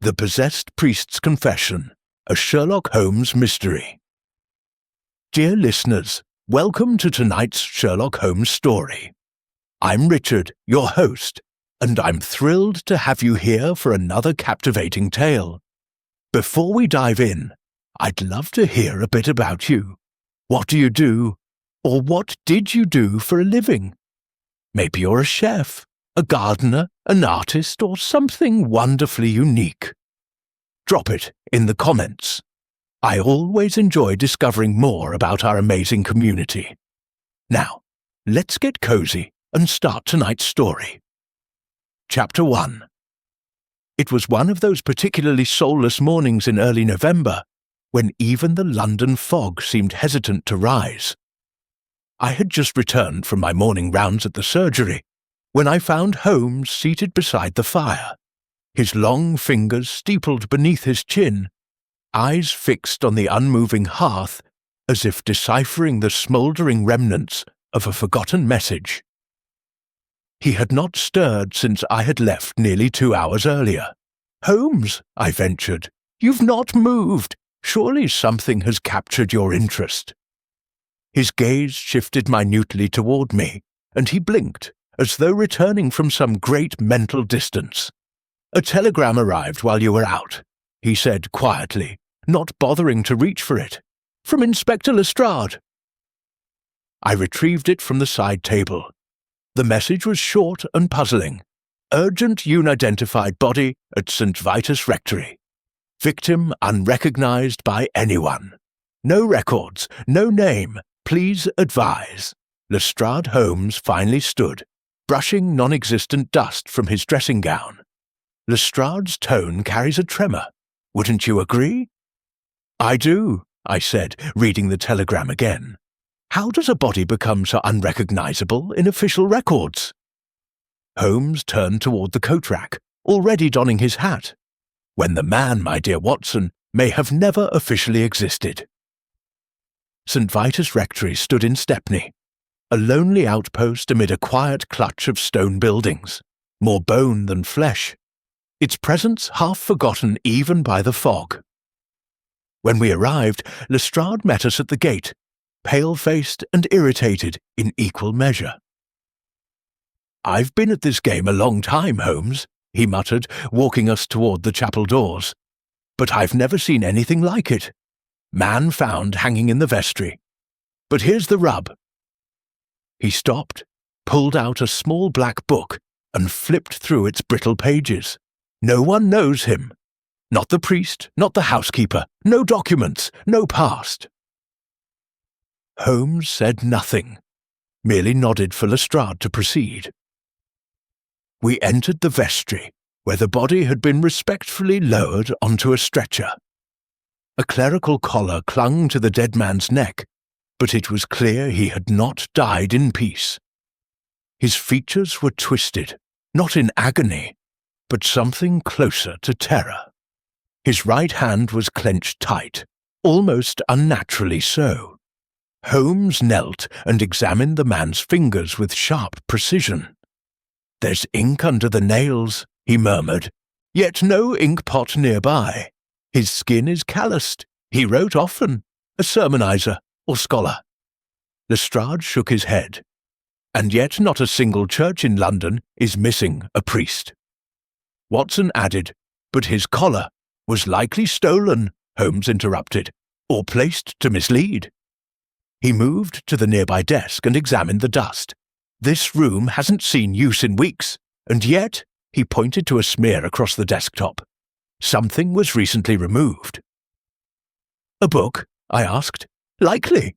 The Possessed Priest's Confession, a Sherlock Holmes mystery. Dear listeners, welcome to tonight's Sherlock Holmes story. I'm Richard, your host, and I'm thrilled to have you here for another captivating tale. Before we dive in, I'd love to hear a bit about you. What do you do, or what did you do for a living? Maybe you're a chef, a gardener, an artist, or something wonderfully unique. Drop it in the comments. I always enjoy discovering more about our amazing community. Now, let's get cozy and start tonight's story. Chapter 1. It was one of those particularly soulless mornings in early November, when even the London fog seemed hesitant to rise. I had just returned from my morning rounds at the surgery, when I found Holmes seated beside the fire, his long fingers steepled beneath his chin, eyes fixed on the unmoving hearth as if deciphering the smouldering remnants of a forgotten message. He had not stirred since I had left nearly 2 hours earlier. "Holmes," I ventured, "you've not moved. Surely something has captured your interest." His gaze shifted minutely toward me, and he blinked, as though returning from some great mental distance. "A telegram arrived while you were out," he said quietly, not bothering to reach for it. "From Inspector Lestrade." I retrieved it from the side table. The message was short and puzzling. "Urgent unidentified body at St. Vitus Rectory. Victim unrecognized by anyone. No records, no name. Please advise." Lestrade Holmes finally stood, brushing non-existent dust from his dressing gown. Lestrade's tone carries a tremor. Wouldn't you agree? "I do," I said, reading the telegram again. "How does a body become so unrecognizable in official records?" Holmes turned toward the coat rack, already donning his hat. "When the man, my dear Watson, may have never officially existed." St. Vitus Rectory stood in Stepney, a lonely outpost amid a quiet clutch of stone buildings, more bone than flesh, its presence half forgotten even by the fog. When we arrived, Lestrade met us at the gate, pale-faced and irritated in equal measure. "I've been at this game a long time, Holmes," he muttered, walking us toward the chapel doors. "But I've never seen anything like it. Man found hanging in the vestry. But here's the rub." He stopped, pulled out a small black book, and flipped through its brittle pages. "No one knows him. Not the priest, not the housekeeper, no documents, no past." Holmes said nothing, merely nodded for Lestrade to proceed. We entered the vestry, where the body had been respectfully lowered onto a stretcher. A clerical collar clung to the dead man's neck, but it was clear he had not died in peace. His features were twisted, not in agony, but something closer to terror. His right hand was clenched tight, almost unnaturally so. Holmes knelt and examined the man's fingers with sharp precision. "There's ink under the nails," he murmured, "yet no ink pot nearby. His skin is calloused. He wrote often, a sermonizer or scholar." Lestrade shook his head. "And yet not a single church in London is missing a priest." Watson added, "But his collar was likely stolen," Holmes interrupted, "or placed to mislead." He moved to the nearby desk and examined the dust. "This room hasn't seen use in weeks, and yet," he pointed to a smear across the desktop, "something was recently removed." "A book?" I asked. "Likely."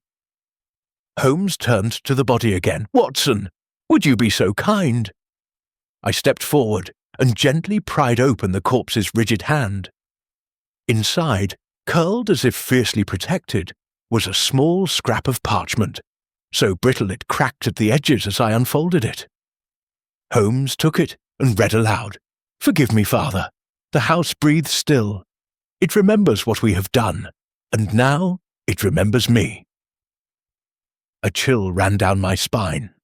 Holmes turned to the body again. "Watson, would you be so kind?" I stepped forward and gently pried open the corpse's rigid hand. Inside, curled as if fiercely protected, was a small scrap of parchment, so brittle it cracked at the edges as I unfolded it. Holmes took it and read aloud. "Forgive me, Father. The house breathes still. It remembers what we have done, and now it remembers me." A chill ran down my spine.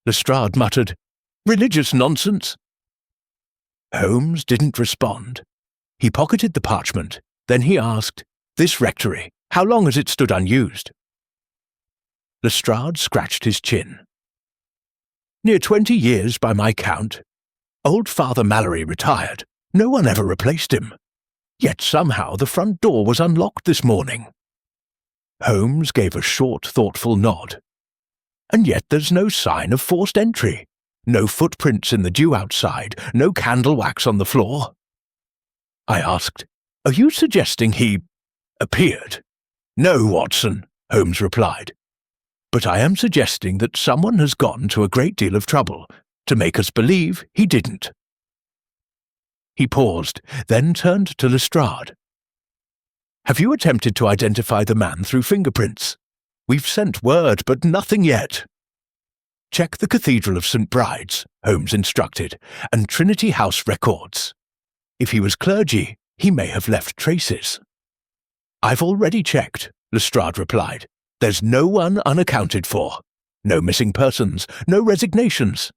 Lestrade muttered, "Religious nonsense." Holmes didn't respond. He pocketed the parchment. Then he asked, "This rectory, how long has it stood unused?" Lestrade scratched his chin. "Near 20 years by my count. Old Father Mallory retired. No one ever replaced him. Yet somehow the front door was unlocked this morning." Holmes gave a short, thoughtful nod. "And yet there's no sign of forced entry. No footprints in the dew outside, no candle wax on the floor." I asked, "Are you suggesting he appeared?" "No, Watson," Holmes replied. "But I am suggesting that someone has gone to a great deal of trouble to make us believe he didn't." He paused, then turned to Lestrade. "Have you attempted to identify the man through fingerprints? We've sent word, but nothing yet." "Check the Cathedral of St. Bride's," Holmes instructed, "and Trinity House records. If he was clergy, he may have left traces." "I've already checked," Lestrade replied. "There's no one unaccounted for. No missing persons, no resignations."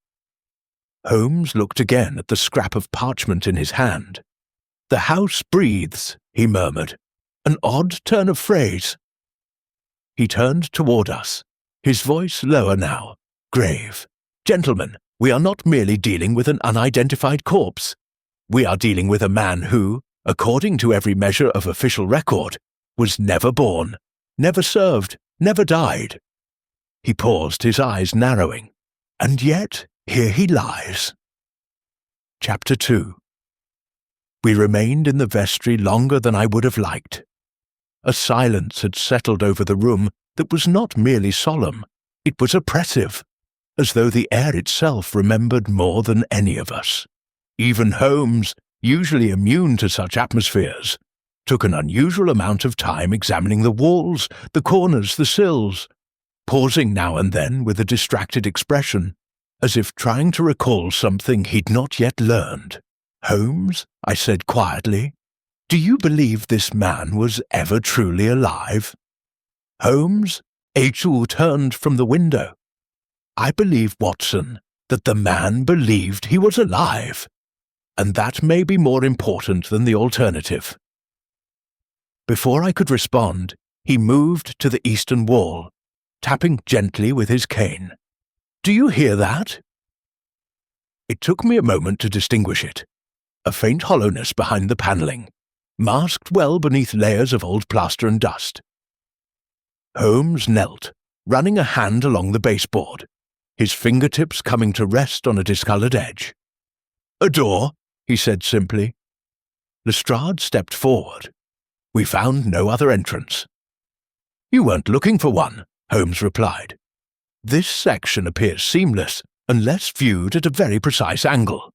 Holmes looked again at the scrap of parchment in his hand. "The house breathes," he murmured. "An odd turn of phrase." He turned toward us, his voice lower now, grave. "Gentlemen, we are not merely dealing with an unidentified corpse. We are dealing with a man who, according to every measure of official record, was never born, never served, never died." He paused, his eyes narrowing. "And yet, here he lies." Chapter 2. We remained in the vestry longer than I would have liked. A silence had settled over the room that was not merely solemn, it was oppressive, as though the air itself remembered more than any of us. Even Holmes, usually immune to such atmospheres, took an unusual amount of time examining the walls, the corners, the sills, pausing now and then with a distracted expression, as if trying to recall something he'd not yet learned. "Holmes," I said quietly, "do you believe this man was ever truly alive?" "Holmes," H.U. turned from the window. "I believe, Watson, that the man believed he was alive, and that may be more important than the alternative." Before I could respond, he moved to the eastern wall, tapping gently with his cane. "Do you hear that?" It took me a moment to distinguish it. A faint hollowness behind the panelling, masked well beneath layers of old plaster and dust. Holmes knelt, running a hand along the baseboard, his fingertips coming to rest on a discoloured edge. "A door," he said simply. Lestrade stepped forward. We found no other entrance. "You weren't looking for one," Holmes replied. "This section appears seamless unless viewed at a very precise angle.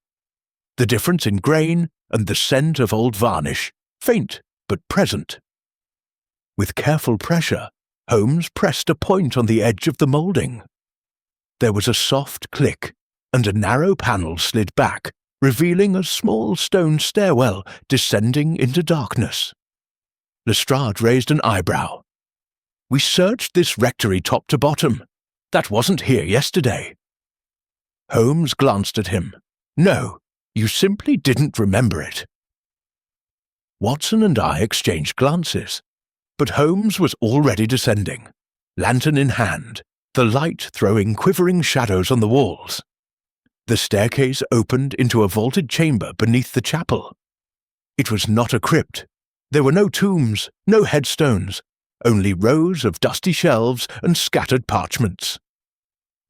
The difference in grain and the scent of old varnish, faint but present." With careful pressure, Holmes pressed a point on the edge of the moulding. There was a soft click, and a narrow panel slid back, revealing a small stone stairwell descending into darkness. Lestrade raised an eyebrow. "We searched this rectory top to bottom. That wasn't here yesterday." Holmes glanced at him. "No, you simply didn't remember it." Watson and I exchanged glances, but Holmes was already descending, lantern in hand, the light throwing quivering shadows on the walls. The staircase opened into a vaulted chamber beneath the chapel. It was not a crypt. There were no tombs, no headstones, only rows of dusty shelves and scattered parchments.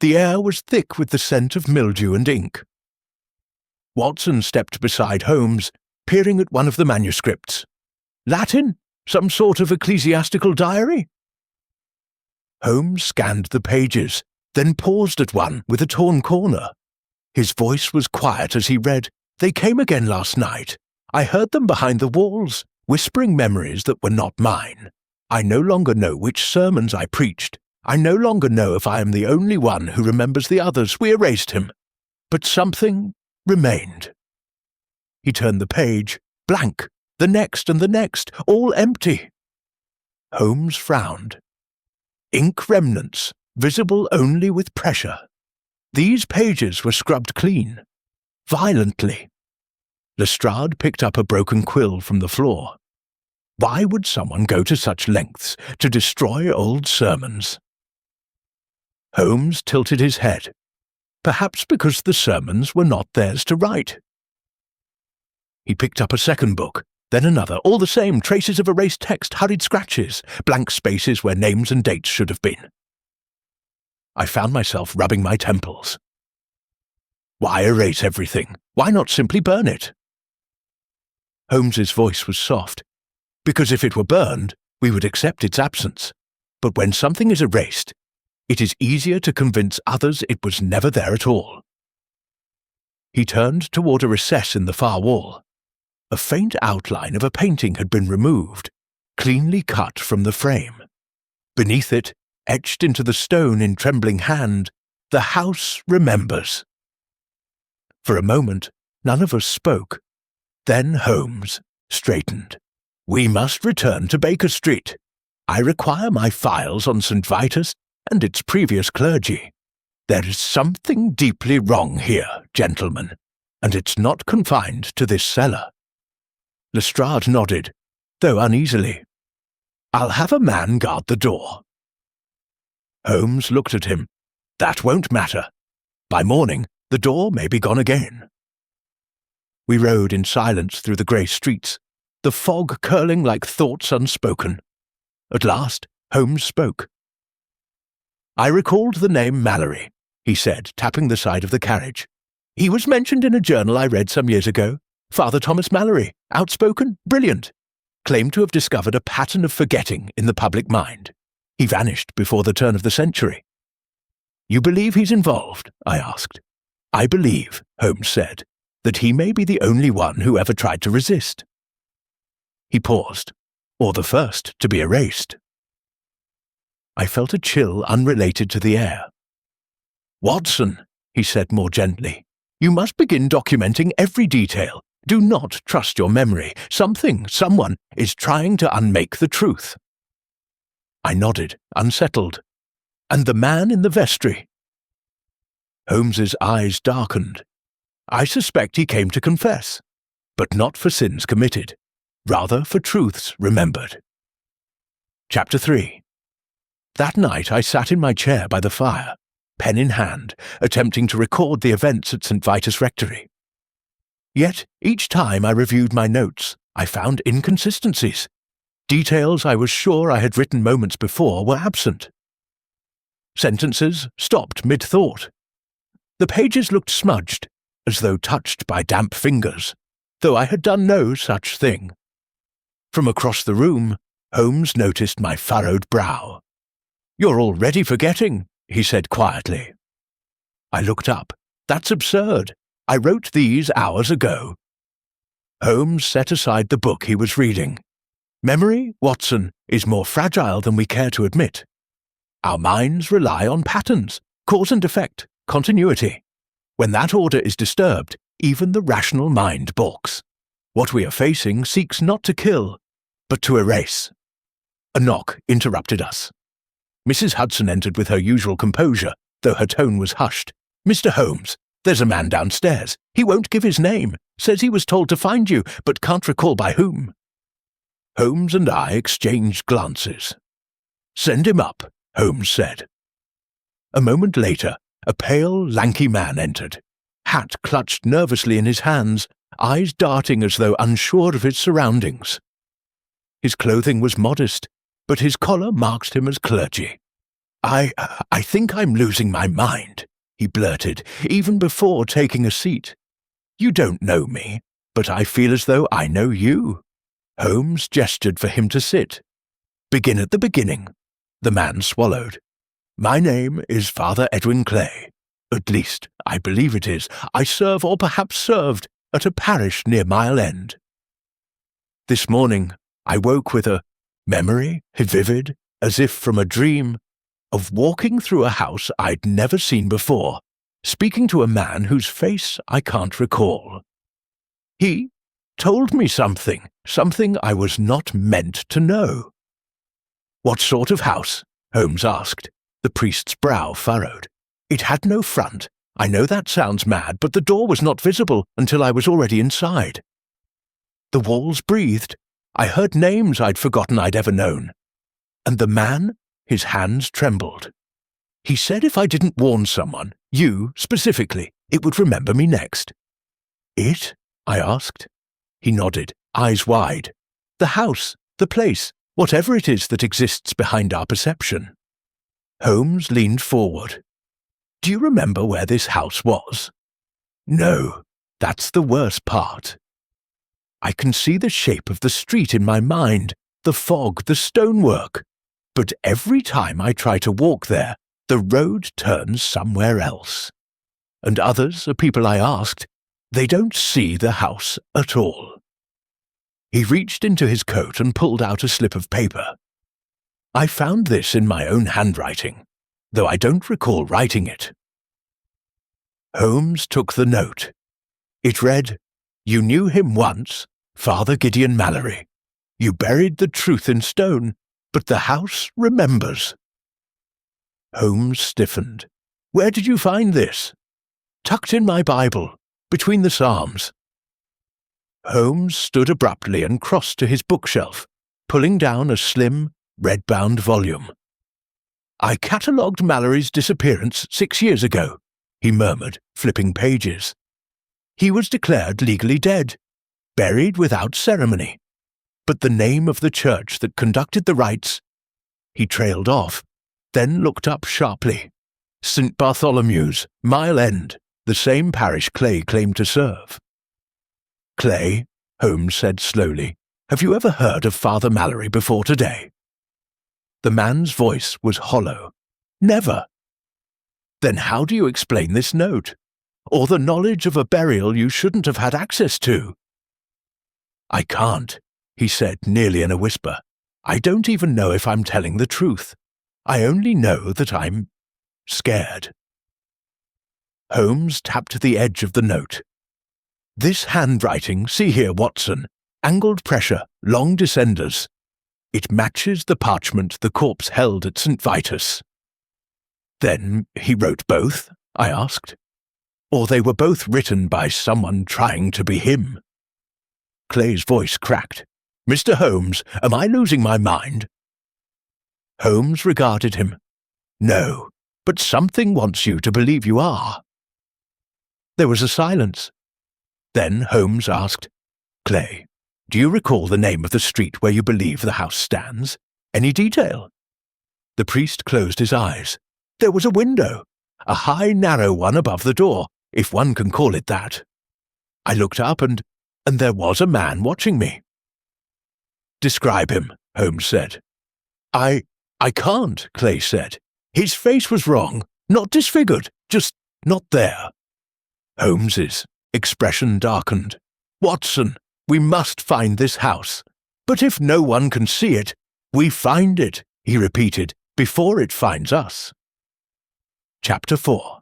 The air was thick with the scent of mildew and ink. Watson stepped beside Holmes, peering at one of the manuscripts. "Latin? Some sort of ecclesiastical diary?" Holmes scanned the pages, then paused at one with a torn corner. His voice was quiet as he read, "They came again last night. I heard them behind the walls, whispering memories that were not mine. I no longer know which sermons I preached. I no longer know if I am the only one who remembers the others. We erased him. But something remained." He turned the page, blank, the next and the next, all empty. Holmes frowned. Ink remnants, visible only with pressure. These pages were scrubbed clean, violently. Lestrade picked up a broken quill from the floor. Why would someone go to such lengths to destroy old sermons? Holmes tilted his head, perhaps because the sermons were not theirs to write. He picked up a second book, then another, all the same, traces of erased text, hurried scratches, blank spaces where names and dates should have been. I found myself rubbing my temples. Why erase everything? Why not simply burn it? Holmes's voice was soft. Because if it were burned, we would accept its absence. But when something is erased, it is easier to convince others it was never there at all. He turned toward a recess in the far wall. A faint outline of a painting had been removed, cleanly cut from the frame. Beneath it, etched into the stone in trembling hand, "The house remembers." For a moment, none of us spoke. Then Holmes straightened. "We must return to Baker Street. I require my files on St. Vitus and its previous clergy. There is something deeply wrong here, gentlemen, and it's not confined to this cellar." Lestrade nodded, though uneasily. "I'll have a man guard the door." Holmes looked at him. "That won't matter. By morning, the door may be gone again." We rode in silence through the grey streets, the fog curling like thoughts unspoken. At last, Holmes spoke. "I recalled the name Mallory," he said, tapping the side of the carriage. "He was mentioned in a journal I read some years ago. Father Thomas Mallory, outspoken, brilliant, claimed to have discovered a pattern of forgetting in the public mind. He vanished before the turn of the century." "You believe he's involved?" I asked. "I believe," Holmes said, "that he may be the only one who ever tried to resist." He paused, "or the first to be erased." I felt a chill unrelated to the air. "Watson," he said more gently, "you must begin documenting every detail. Do not trust your memory. Someone is trying to unmake the truth." I nodded, unsettled. "And the man in the vestry?" Holmes's eyes darkened. "I suspect he came to confess, but not for sins committed, rather for truths remembered." Chapter 3. That night I sat in my chair by the fire, pen in hand, attempting to record the events at St. Vitus Rectory. Yet, each time I reviewed my notes, I found inconsistencies. Details I was sure I had written moments before were absent. Sentences stopped mid-thought. The pages looked smudged, as though touched by damp fingers, though I had done no such thing. From across the room, Holmes noticed my furrowed brow. "You're already forgetting," he said quietly. I looked up. "That's absurd. I wrote these hours ago." Holmes set aside the book he was reading. "Memory, Watson, is more fragile than we care to admit. Our minds rely on patterns, cause and effect, continuity. When that order is disturbed, even the rational mind balks. What we are facing seeks not to kill, but to erase." A knock interrupted us. Mrs. Hudson entered with her usual composure, though her tone was hushed. "Mr. Holmes, there's a man downstairs. He won't give his name, says he was told to find you, but can't recall by whom." Holmes and I exchanged glances. "Send him up," Holmes said. A moment later, a pale, lanky man entered, hat clutched nervously in his hands, eyes darting as though unsure of his surroundings. His clothing was modest, but his collar marked him as clergy. I think I'm losing my mind," he blurted, even before taking a seat. "You don't know me, but I feel as though I know you." Holmes gestured for him to sit. "Begin at the beginning." The man swallowed. "My name is Father Edwin Clay. At least, I believe it is. I serve, or perhaps served, at a parish near Mile End. This morning, I woke with a memory, vivid, as if from a dream, of walking through a house I'd never seen before, speaking to a man whose face I can't recall. He told me something I was not meant to know." "What sort of house?" Holmes asked. The priest's brow furrowed. "It had no front, I know that sounds mad, but the door was not visible until I was already inside. The walls breathed. I heard names I'd forgotten I'd ever known. And the man, his hands trembled. He said if I didn't warn someone, you specifically, it would remember me next. It? I asked. He nodded, eyes wide. The house, the place, whatever it is that exists behind our perception. Holmes leaned forward. Do you remember where this house was? No, that's the worst part. I can see the shape of the street in my mind, the fog, the stonework. But every time I try to walk there, the road turns somewhere else. And others, the people I asked, they don't see the house at all. He reached into his coat and pulled out a slip of paper. I found this in my own handwriting, though I don't recall writing it. Holmes took the note. It read, "You knew him once, Father Gideon Mallory. You buried the truth in stone, but the house remembers." Holmes stiffened. Where did you find this? Tucked in my Bible, between the Psalms. Holmes stood abruptly and crossed to his bookshelf, pulling down a slim, red-bound volume. I catalogued Mallory's disappearance 6 years ago, he murmured, flipping pages. He was declared legally dead, buried without ceremony. But the name of the church that conducted the rites... He trailed off, then looked up sharply. St. Bartholomew's, Mile End, the same parish Clay claimed to serve. Clay, Holmes said slowly, have you ever heard of Father Mallory before today? The man's voice was hollow. Never. Then how do you explain this note? Or the knowledge of a burial you shouldn't have had access to? I can't, he said nearly in a whisper. I don't even know if I'm telling the truth. I only know that I'm scared. Holmes tapped the edge of the note. This handwriting, see here, Watson, angled pressure, long descenders. It matches the parchment the corpse held at St. Vitus. Then he wrote both? I asked. Or they were both written by someone trying to be him? Clay's voice cracked. Mr. Holmes, am I losing my mind? Holmes regarded him. No, but something wants you to believe you are. There was a silence. Then Holmes asked, Clay, do you recall the name of the street where you believe the house stands? Any detail? The priest closed his eyes. There was a window, a high, narrow one above the door, if one can call it that. I looked up and there was a man watching me. Describe him, Holmes said. I can't, Clay said. His face was wrong, not disfigured, just not there. Holmes's expression darkened. Watson, we must find this house. But if no one can see it, we find it, he repeated, before it finds us. Chapter 4.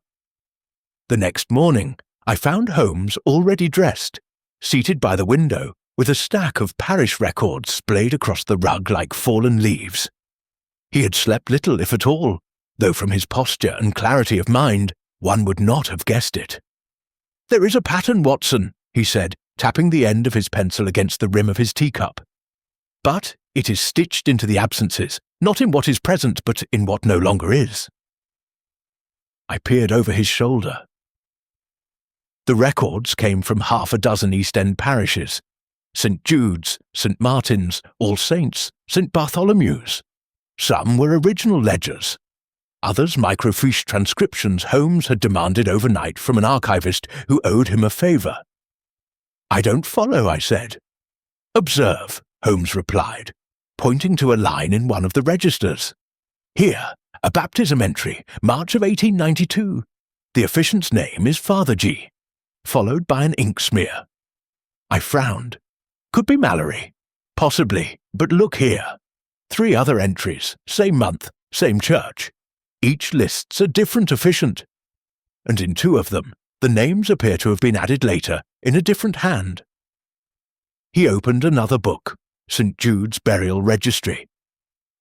The next morning, I found Holmes already dressed, seated by the window, with a stack of parish records splayed across the rug like fallen leaves. He had slept little, if at all, though from his posture and clarity of mind, one would not have guessed it. There is a pattern, Watson, he said, tapping the end of his pencil against the rim of his teacup. But it is stitched into the absences, not in what is present, but in what no longer is. I peered over his shoulder. The records came from 6 East End parishes, St. Jude's, St. Martin's, All Saints, St. Bartholomew's. Some were original ledgers. Others microfiche transcriptions Holmes had demanded overnight from an archivist who owed him a favour. I don't follow, I said. Observe, Holmes replied, pointing to a line in one of the registers. Here, a baptism entry, March of 1892. The officiant's name is Father G, followed by an ink smear. I frowned. Could be Mallory. Possibly, but look here. 3 other entries, same month, same church. Each lists a different officiant. And in 2 of them, the names appear to have been added later in a different hand. He opened another book, St. Jude's Burial Registry.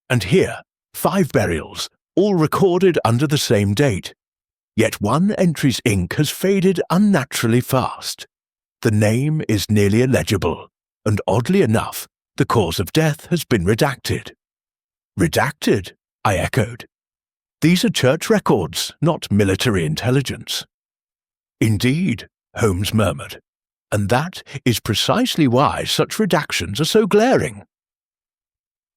And here, 5 burials, all recorded under the same date. Yet one entry's ink has faded unnaturally fast. The name is nearly illegible, and oddly enough, the cause of death has been redacted. Redacted? I echoed. These are church records, not military intelligence. Indeed, Holmes murmured, and that is precisely why such redactions are so glaring.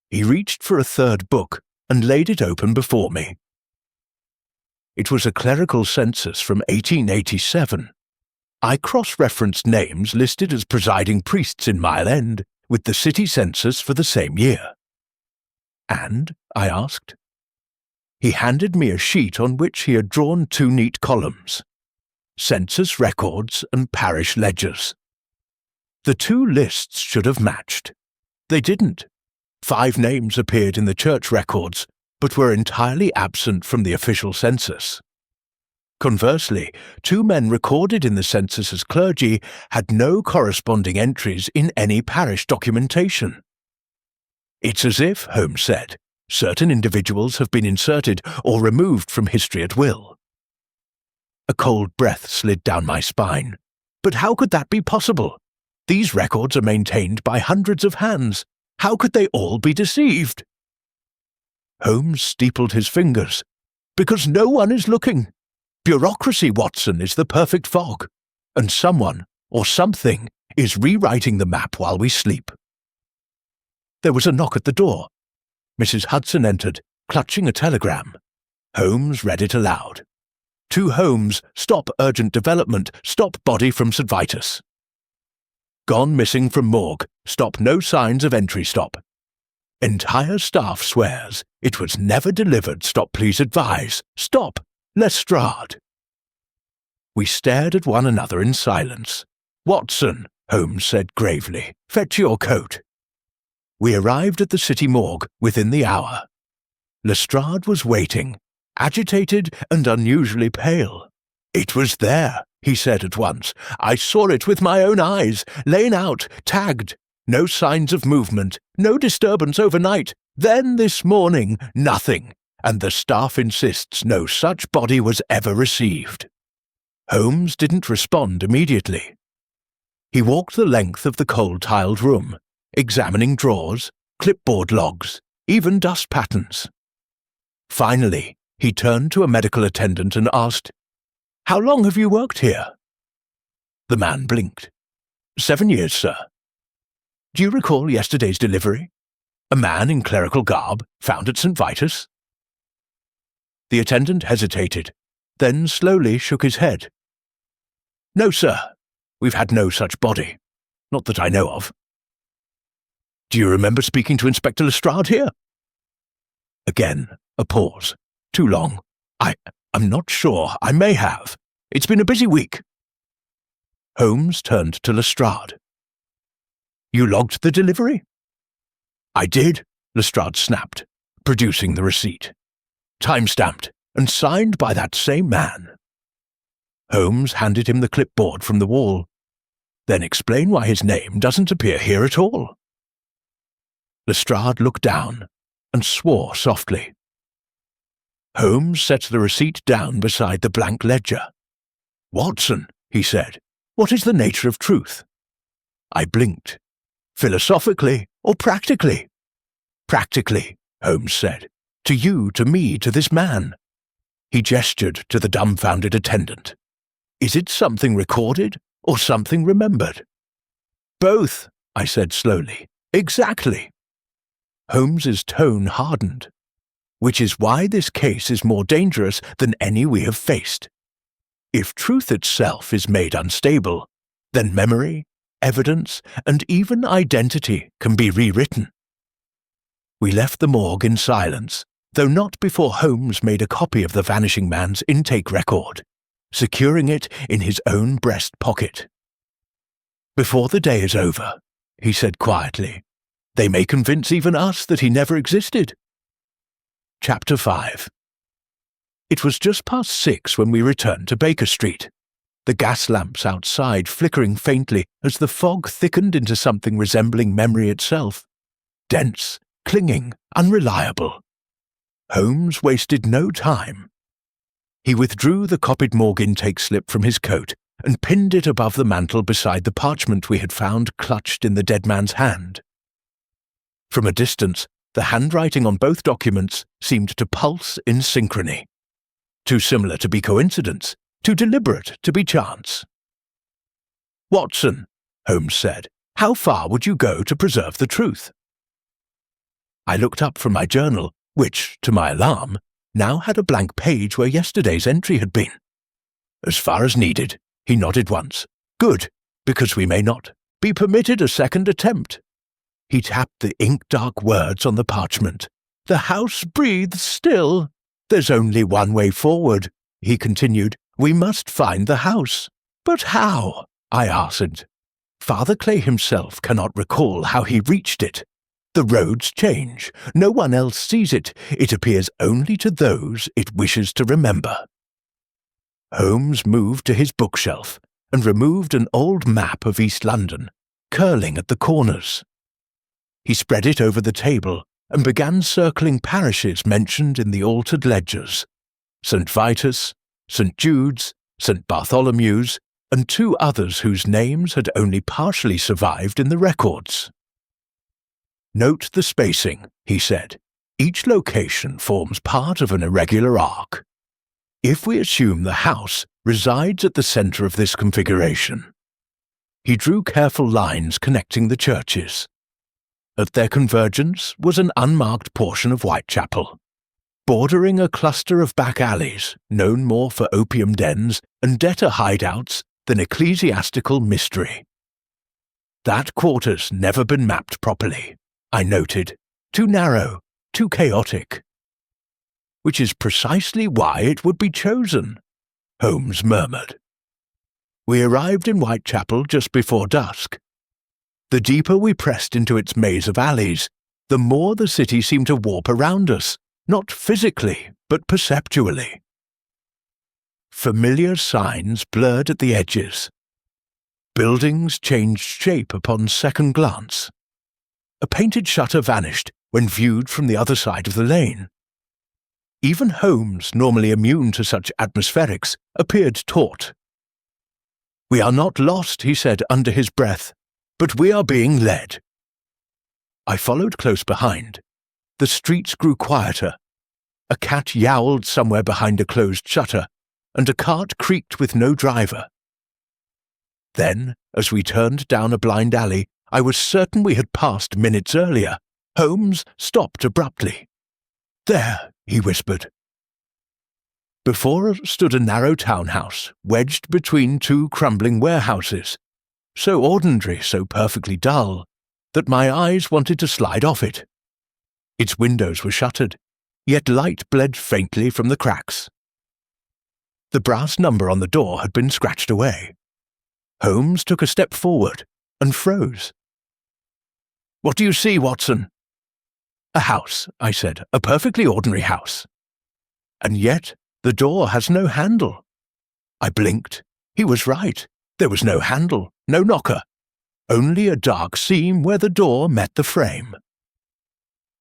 He reached for a third book and laid it open before me. It was a clerical census from 1887. I cross-referenced names listed as presiding priests in Mile End with the city census for the same year. And? I asked. He handed me a sheet on which he had drawn two neat columns: census records and parish ledgers. The two lists should have matched. They didn't. 5 names appeared in the church records, but were entirely absent from the official census. Conversely, 2 men recorded in the census as clergy had no corresponding entries in any parish documentation. It's as if, Holmes said, certain individuals have been inserted or removed from history at will. A cold breath slid down my spine. But how could that be possible? These records are maintained by hundreds of hands. How could they all be deceived? Holmes steepled his fingers. Because no one is looking. Bureaucracy, Watson, is the perfect fog. And someone, or something, is rewriting the map while we sleep. There was a knock at the door. Mrs. Hudson entered, clutching a telegram. Holmes read it aloud. To Holmes, stop urgent development, stop body from St. Vitus. Gone missing from morgue, stop no signs of entry stop. Entire staff swears it was never delivered, stop please advise, stop, Lestrade. We stared at one another in silence. Watson, Holmes said gravely, fetch your coat. We arrived at the city morgue within the hour. Lestrade was waiting, agitated and unusually pale. It was there, he said at once. I saw it with my own eyes, lain out, tagged. No signs of movement, no disturbance overnight. Then this morning, nothing, and the staff insists no such body was ever received. Holmes didn't respond immediately. He walked the length of the coal-tiled room, examining drawers, clipboard logs, even dust patterns. Finally, he turned to a medical attendant and asked, "How long have you worked here?" The man blinked. 7 years, sir. Do you recall yesterday's delivery? A man in clerical garb, found at St. Vitus? The attendant hesitated, then slowly shook his head. No, sir. We've had no such body. Not that I know of. Do you remember speaking to Inspector Lestrade here? Again, a pause. Too long. I'm not sure. I may have. It's been a busy week. Holmes turned to Lestrade. You logged the delivery? I did, Lestrade snapped, producing the receipt. Time-stamped and signed by that same man. Holmes handed him the clipboard from the wall. Then explain why his name doesn't appear here at all. Lestrade looked down and swore softly. Holmes set the receipt down beside the blank ledger. Watson, he said, what is the nature of truth? I blinked. Philosophically or practically? Practically, Holmes said. To you, to me, to this man. He gestured to the dumbfounded attendant. Is it something recorded or something remembered? Both, I said slowly. Exactly. Holmes's tone hardened. Which is why this case is more dangerous than any we have faced. If truth itself is made unstable, then memory, evidence, and even identity can be rewritten. We left the morgue in silence, though not before Holmes made a copy of the vanishing man's intake record, securing it in his own breast pocket. Before the day is over, he said quietly, they may convince even us that he never existed. Chapter 5. It was just past 6 when we returned to Baker Street, the gas lamps outside flickering faintly as the fog thickened into something resembling memory itself. Dense, clinging, unreliable. Holmes wasted no time. He withdrew the copied morgue intake slip from his coat and pinned it above the mantel beside the parchment we had found clutched in the dead man's hand. From a distance, the handwriting on both documents seemed to pulse in synchrony. Too similar to be coincidence, too deliberate to be chance. "Watson," Holmes said, "how far would you go to preserve the truth?" I looked up from my journal, which, to my alarm, now had a blank page where yesterday's entry had been. "As far as needed," he nodded once. "Good, because we may not be permitted a second attempt." He tapped the ink-dark words on the parchment. "The house breathes still. There's only one way forward," he continued. "We must find the house." "But how?" I asked. "Father Clay himself cannot recall how he reached it. The roads change. No one else sees it. It appears only to those it wishes to remember." Holmes moved to his bookshelf and removed an old map of East London, curling at the corners. He spread it over the table and began circling parishes mentioned in the altered ledgers: St. Vitus, St. Jude's, St. Bartholomew's, and two others whose names had only partially survived in the records. "Note the spacing," he said. "Each location forms part of an irregular arc. If we assume the house resides at the center of this configuration." He drew careful lines connecting the churches. At their convergence was an unmarked portion of Whitechapel, bordering a cluster of back alleys known more for opium dens and debtor hideouts than ecclesiastical mystery. "That quarter's never been mapped properly," I noted. "Too narrow, too chaotic." "Which is precisely why it would be chosen," Holmes murmured. We arrived in Whitechapel just before dusk. The deeper we pressed into its maze of alleys, the more the city seemed to warp around us, not physically, but perceptually. Familiar signs blurred at the edges. Buildings changed shape upon second glance. A painted shutter vanished when viewed from the other side of the lane. Even Holmes, normally immune to such atmospherics, appeared taut. "We are not lost," he said under his breath, "but we are being led." I followed close behind. The streets grew quieter. A cat yowled somewhere behind a closed shutter, and a cart creaked with no driver. Then, as we turned down a blind alley I was certain we had passed minutes earlier, Holmes stopped abruptly. "There," he whispered. Before us stood a narrow townhouse, wedged between two crumbling warehouses, so ordinary, so perfectly dull, that my eyes wanted to slide off it. Its windows were shuttered, yet light bled faintly from the cracks. The brass number on the door had been scratched away. Holmes took a step forward and froze. "What do you see, Watson?" "A house," I said, "a perfectly ordinary house. And yet the door has no handle." I blinked. He was right. There was no handle, no knocker, only a dark seam where the door met the frame.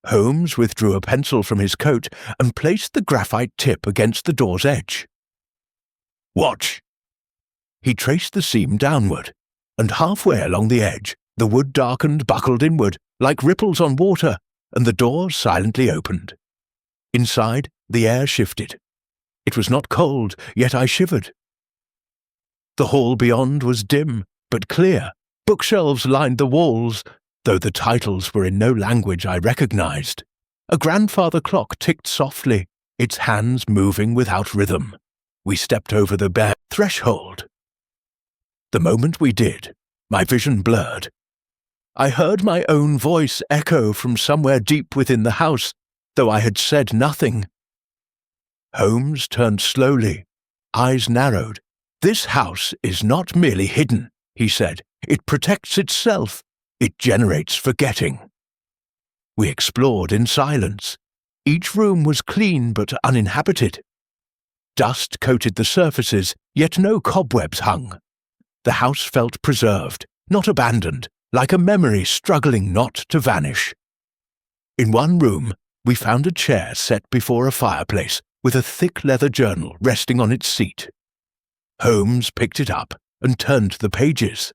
Holmes withdrew a pencil from his coat and placed the graphite tip against the door's edge. "Watch." He traced the seam downward, and halfway along the edge, the wood darkened, buckled inward, like ripples on water, and the door silently opened. Inside, the air shifted. It was not cold, yet I shivered. The hall beyond was dim, but clear. Bookshelves lined the walls, though the titles were in no language I recognized. A grandfather clock ticked softly, its hands moving without rhythm. We stepped over the bare threshold. The moment we did, my vision blurred. I heard my own voice echo from somewhere deep within the house, though I had said nothing. Holmes turned slowly, eyes narrowed. "This house is not merely hidden," he said. "It protects itself. It generates forgetting." We explored in silence. Each room was clean but uninhabited. Dust coated the surfaces, yet no cobwebs hung. The house felt preserved, not abandoned, like a memory struggling not to vanish. In one room, we found a chair set before a fireplace, with a thick leather journal resting on its seat. Holmes picked it up and turned the pages.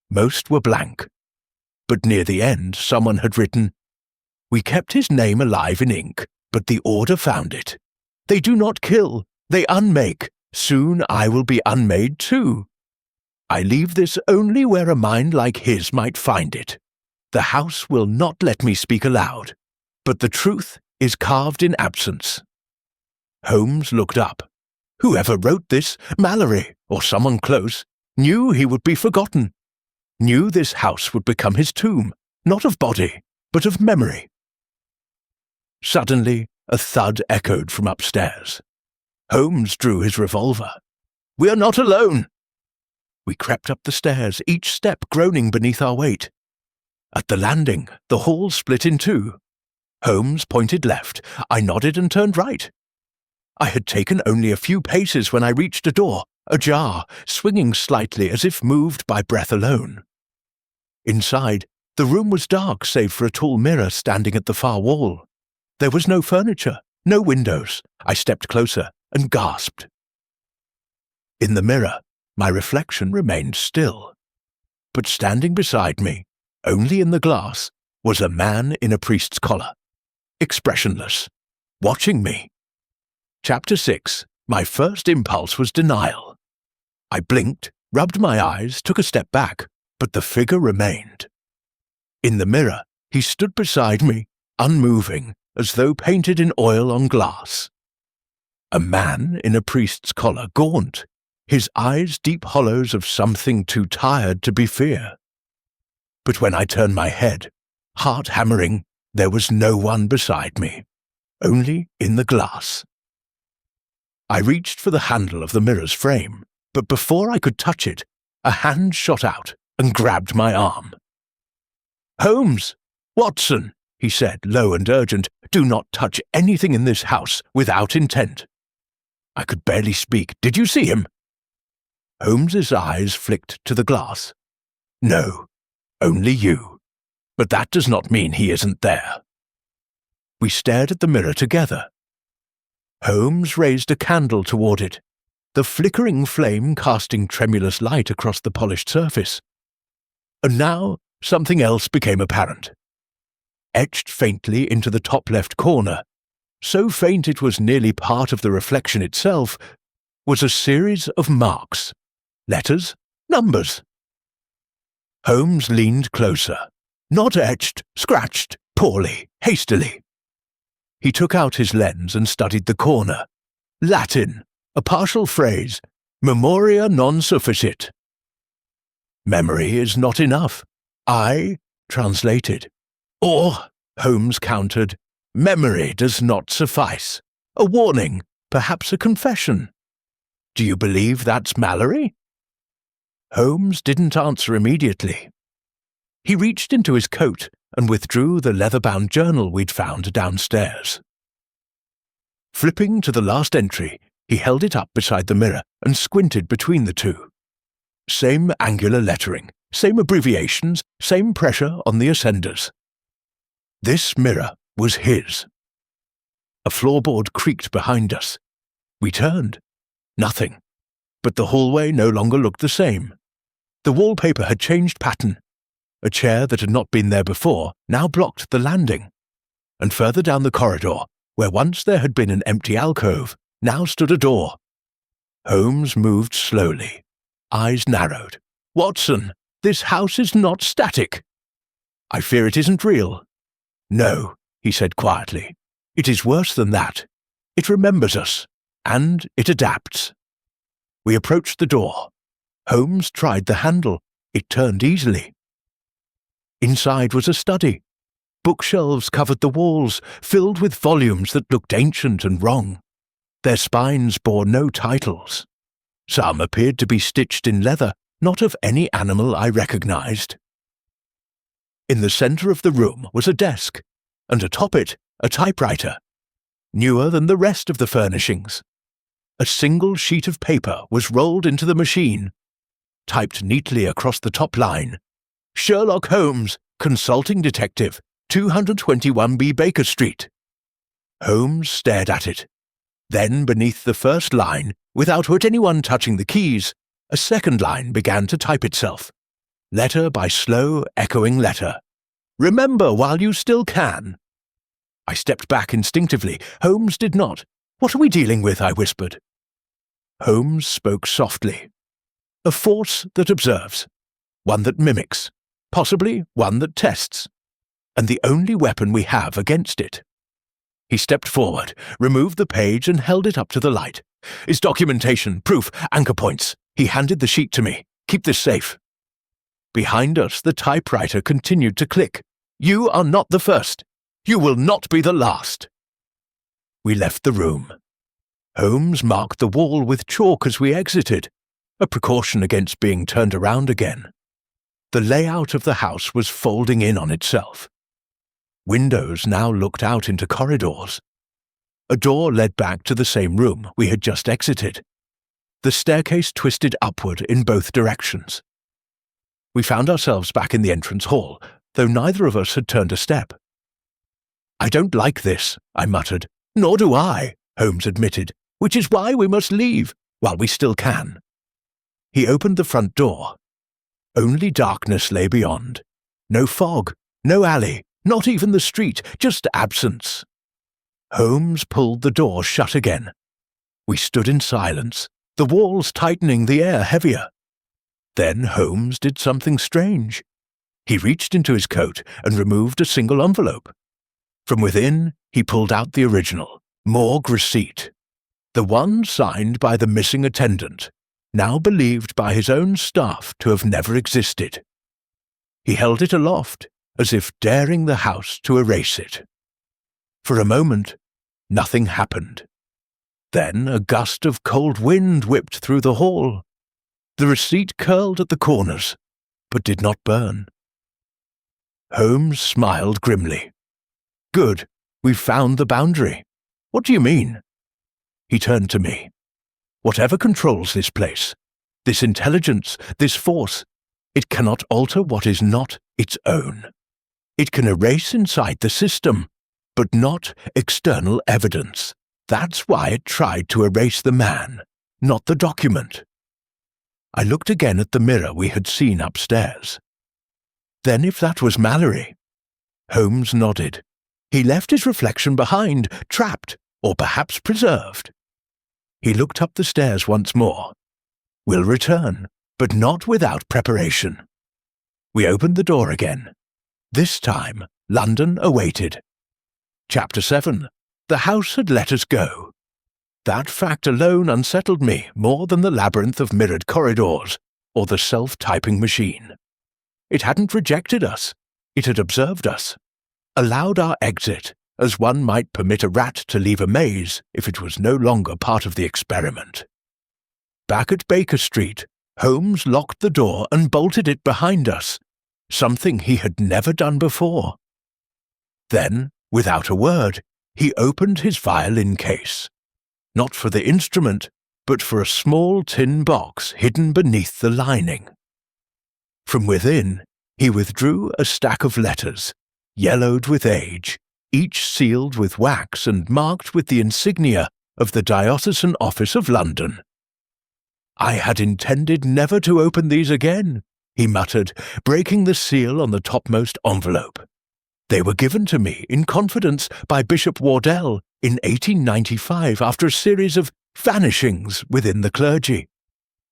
Most were blank, but near the end someone had written, "We kept his name alive in ink, but the order found it. They do not kill, they unmake. Soon I will be unmade too. I leave this only where a mind like his might find it. The house will not let me speak aloud, but the truth is carved in absence." Holmes looked up. Whoever wrote this, Mallory, or someone close, knew he would be forgotten, knew this house would become his tomb, not of body, but of memory. Suddenly, a thud echoed from upstairs. Holmes drew his revolver. "We are not alone!" We crept up the stairs, each step groaning beneath our weight. At the landing, the hall split in two. Holmes pointed left. I nodded and turned right. I had taken only a few paces when I reached a door, ajar, swinging slightly as if moved by breath alone. Inside, the room was dark save for a tall mirror standing at the far wall. There was no furniture, no windows. I stepped closer and gasped. In the mirror, my reflection remained still. But standing beside me, only in the glass, was a man in a priest's collar, expressionless, watching me. Chapter 6. My first impulse was denial. I blinked, rubbed my eyes, took a step back, but the figure remained. In the mirror, he stood beside me, unmoving, as though painted in oil on glass. A man in a priest's collar, gaunt, his eyes deep hollows of something too tired to be fear. But when I turned my head, heart hammering, there was no one beside me, only in the glass. I reached for the handle of the mirror's frame, but before I could touch it, a hand shot out and grabbed my arm. "Holmes! Watson!" he said, low and urgent. "Do not touch anything in this house without intent." I could barely speak. "Did you see him?" Holmes's eyes flicked to the glass. "No, only you. But that does not mean he isn't there." We stared at the mirror together. Holmes raised a candle toward it, the flickering flame casting tremulous light across the polished surface. And now something else became apparent. Etched faintly into the top left corner, so faint it was nearly part of the reflection itself, was a series of marks, letters, numbers. Holmes leaned closer. Not etched, scratched, poorly, hastily. He took out his lens and studied the corner. Latin, a partial phrase, memoria non sufficit. Memory is not enough. I translated. Or, Holmes countered, memory does not suffice. A warning, perhaps a confession. Do you believe that's Mallory? Holmes didn't answer immediately. He reached into his coat and withdrew the leather-bound journal we'd found downstairs. Flipping to the last entry, he held it up beside the mirror and squinted between the two. Same angular lettering, same abbreviations, same pressure on the ascenders. This mirror was his. A floorboard creaked behind us. We turned. Nothing. But the hallway no longer looked the same. The wallpaper had changed pattern. A chair that had not been there before now blocked the landing. And further down the corridor, where once there had been an empty alcove, now stood a door. Holmes moved slowly. Eyes narrowed. "Watson, this house is not static." "I fear it isn't real." "No," he said quietly. "It is worse than that. It remembers us, and it adapts." We approached the door. Holmes tried the handle. It turned easily. Inside was a study. Bookshelves covered the walls, filled with volumes that looked ancient and wrong. Their spines bore no titles. Some appeared to be stitched in leather, not of any animal I recognized. In the center of the room was a desk, and atop it a typewriter, newer than the rest of the furnishings. A single sheet of paper was rolled into the machine, typed neatly across the top line. Sherlock Holmes, Consulting Detective, 221B Baker Street. Holmes stared at it. Then, beneath the first line, without anyone touching the keys, a second line began to type itself, letter by slow, echoing letter. "Remember while you still can." I stepped back instinctively. Holmes did not. "What are we dealing with?" I whispered. Holmes spoke softly. "A force that observes, one that mimics, possibly one that tests, and the only weapon we have against it." He stepped forward, removed the page and held it up to the light. "Is documentation, proof, anchor points." He handed the sheet to me. "Keep this safe." Behind us, the typewriter continued to click. "You are not the first. You will not be the last." We left the room. Holmes marked the wall with chalk as we exited, a precaution against being turned around again. The layout of the house was folding in on itself. Windows now looked out into corridors. A door led back to the same room we had just exited. The staircase twisted upward in both directions. We found ourselves back in the entrance hall, though neither of us had turned a step. "I don't like this," I muttered. "Nor do I," Holmes admitted, "which is why we must leave, while we still can." He opened the front door. Only darkness lay beyond. No fog, no alley, not even the street, just absence. Holmes pulled the door shut again. We stood in silence, the walls tightening, the air heavier. Then Holmes did something strange. He reached into his coat and removed a single envelope. From within, he pulled out the original, morgue receipt, the one signed by the missing attendant, now believed by his own staff to have never existed. He held it aloft, as if daring the house to erase it. For a moment, nothing happened. Then a gust of cold wind whipped through the hall. The receipt curled at the corners, but did not burn. Holmes smiled grimly. "Good, we've found the boundary. What do you mean?" He turned to me. "Whatever controls this place, this intelligence, this force, it cannot alter what is not its own. It can erase inside the system, but not external evidence. That's why it tried to erase the man, not the document." I looked again at the mirror we had seen upstairs. Then if that was Mallory? Holmes nodded. He left his reflection behind, trapped, or perhaps preserved. He looked up the stairs once more. "We'll return, but not without preparation." We opened the door again. This time, London awaited. Chapter 7. The house had let us go. That fact alone unsettled me more than the labyrinth of mirrored corridors or the self-typing machine. It hadn't rejected us. It had observed us, allowed our exit, as one might permit a rat to leave a maze if it was no longer part of the experiment. Back at Baker Street, Holmes locked the door and bolted it behind us, something he had never done before. Then, without a word, he opened his violin case. Not for the instrument, but for a small tin box hidden beneath the lining. From within, he withdrew a stack of letters, yellowed with age, each sealed with wax and marked with the insignia of the Diocesan Office of London. "I had intended never to open these again," he muttered, breaking the seal on the topmost envelope. "They were given to me in confidence by Bishop Wardell in 1895 after a series of vanishings within the clergy.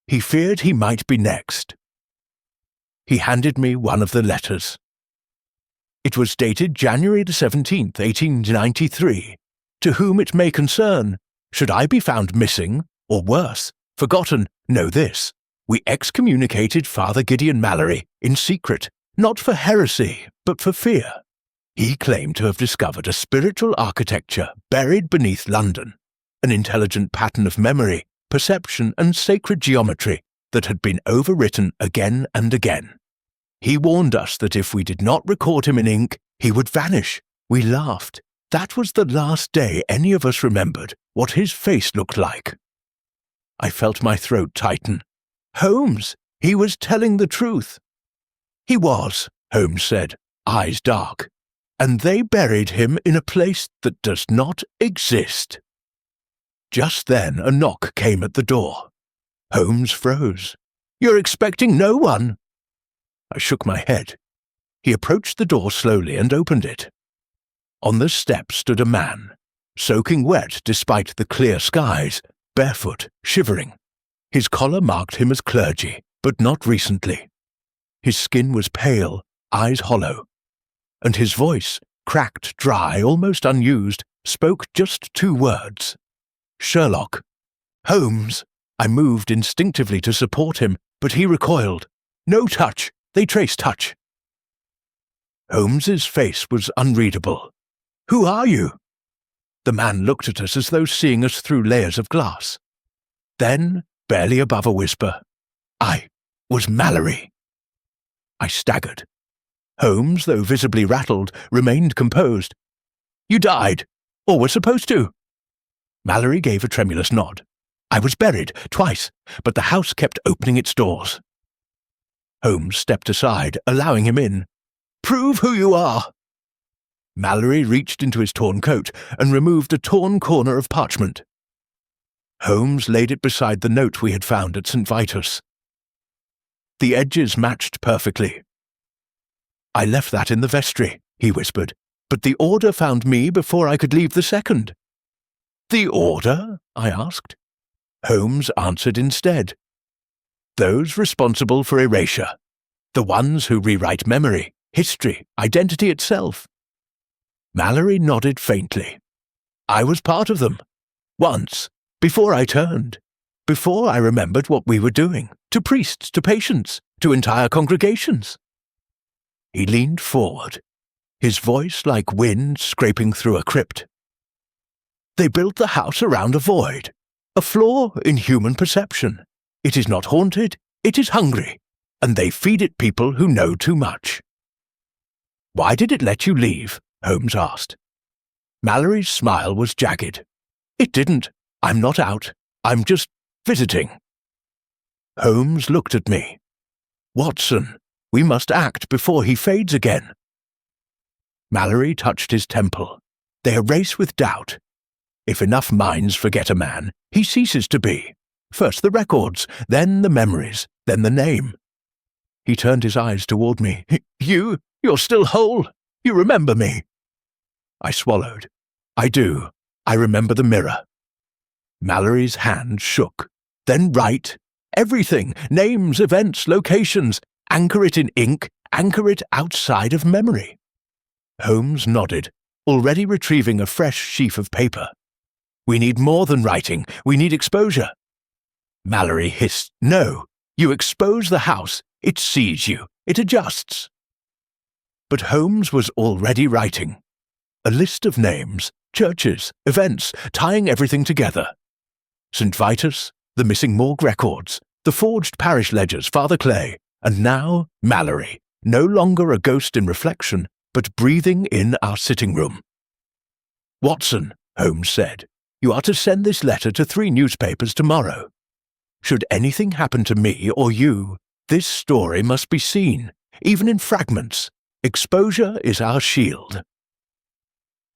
He feared he might be next." He handed me one of the letters. It was dated January the 17th, 1893. "To whom it may concern, should I be found missing, or worse, forgotten, know this. We excommunicated Father Gideon Mallory in secret, not for heresy, but for fear. He claimed to have discovered a spiritual architecture buried beneath London, an intelligent pattern of memory, perception, and sacred geometry that had been overwritten again and again. He warned us that if we did not record him in ink, he would vanish. We laughed. That was the last day any of us remembered what his face looked like." I felt my throat tighten. Holmes! He was telling the truth. "He was," Holmes said, eyes dark. "And they buried him in a place that does not exist." Just then a knock came at the door. Holmes froze. "You're expecting no one?" I shook my head. He approached the door slowly and opened it. On the step stood a man, soaking wet despite the clear skies, barefoot, shivering. His collar marked him as clergy, but not recently. His skin was pale, eyes hollow, and his voice, cracked, dry, almost unused, spoke just 2 words. "Sherlock." "Holmes." I moved instinctively to support him, but he recoiled. "No touch. They trace touch." Holmes's face was unreadable. "Who are you?" The man looked at us as though seeing us through layers of glass. Then, barely above a whisper, "I was Mallory." I staggered. Holmes, though visibly rattled, remained composed. "You died, or were supposed to." Mallory gave a tremulous nod. "I was buried, twice, but the house kept opening its doors." Holmes stepped aside, allowing him in. "Prove who you are." Mallory reached into his torn coat and removed a torn corner of parchment. Holmes laid it beside the note we had found at St. Vitus. The edges matched perfectly. "I left that in the vestry," he whispered, "but the order found me before I could leave the second." "The order?" I asked. Holmes answered instead. "Those responsible for erasure. The ones who rewrite memory, history, identity itself." Mallory nodded faintly. "I was part of them. Once, before I turned. Before I remembered what we were doing, to priests, to patients, to entire congregations." He leaned forward, his voice like wind scraping through a crypt. "They built the house around a void, a flaw in human perception. It is not haunted, it is hungry, and they feed it people who know too much." "Why did it let you leave?" Holmes asked. Mallory's smile was jagged. "It didn't. I'm not out. I'm just visiting." Holmes looked at me. "Watson, we must act before he fades again." Mallory touched his temple. "They erase with doubt. If enough minds forget a man, he ceases to be. First the records, then the memories, then the name." He turned his eyes toward me. You're still whole. You remember me." I swallowed. "I do. I remember the mirror." Mallory's hand shook. "Then write. Everything. Names, events, locations. Anchor it in ink. Anchor it outside of memory." Holmes nodded, already retrieving a fresh sheaf of paper. "We need more than writing. We need exposure." Mallory hissed. "No. You expose the house. It sees you. It adjusts." But Holmes was already writing. A list of names, churches, events, tying everything together. St. Vitus, the missing morgue records, the forged parish ledgers, Father Clay, and now Mallory, no longer a ghost in reflection, but breathing in our sitting room. "Watson," Holmes said, "you are to send this letter to 3 newspapers tomorrow. Should anything happen to me or you, this story must be seen, even in fragments. Exposure is our shield."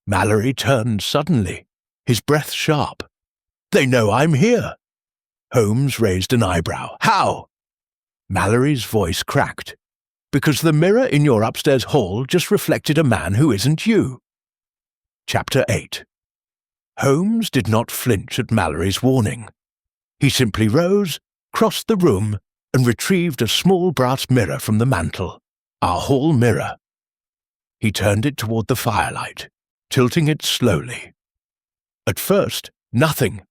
Mallory turned suddenly, his breath sharp. "They know I'm here." Holmes raised an eyebrow. "How?" Mallory's voice cracked. "Because the mirror in your upstairs hall just reflected a man who isn't you." Chapter 8. Holmes did not flinch at Mallory's warning. He simply rose, crossed the room, and retrieved a small brass mirror from the mantel, our hall mirror. He turned it toward the firelight, tilting it slowly. At first, nothing.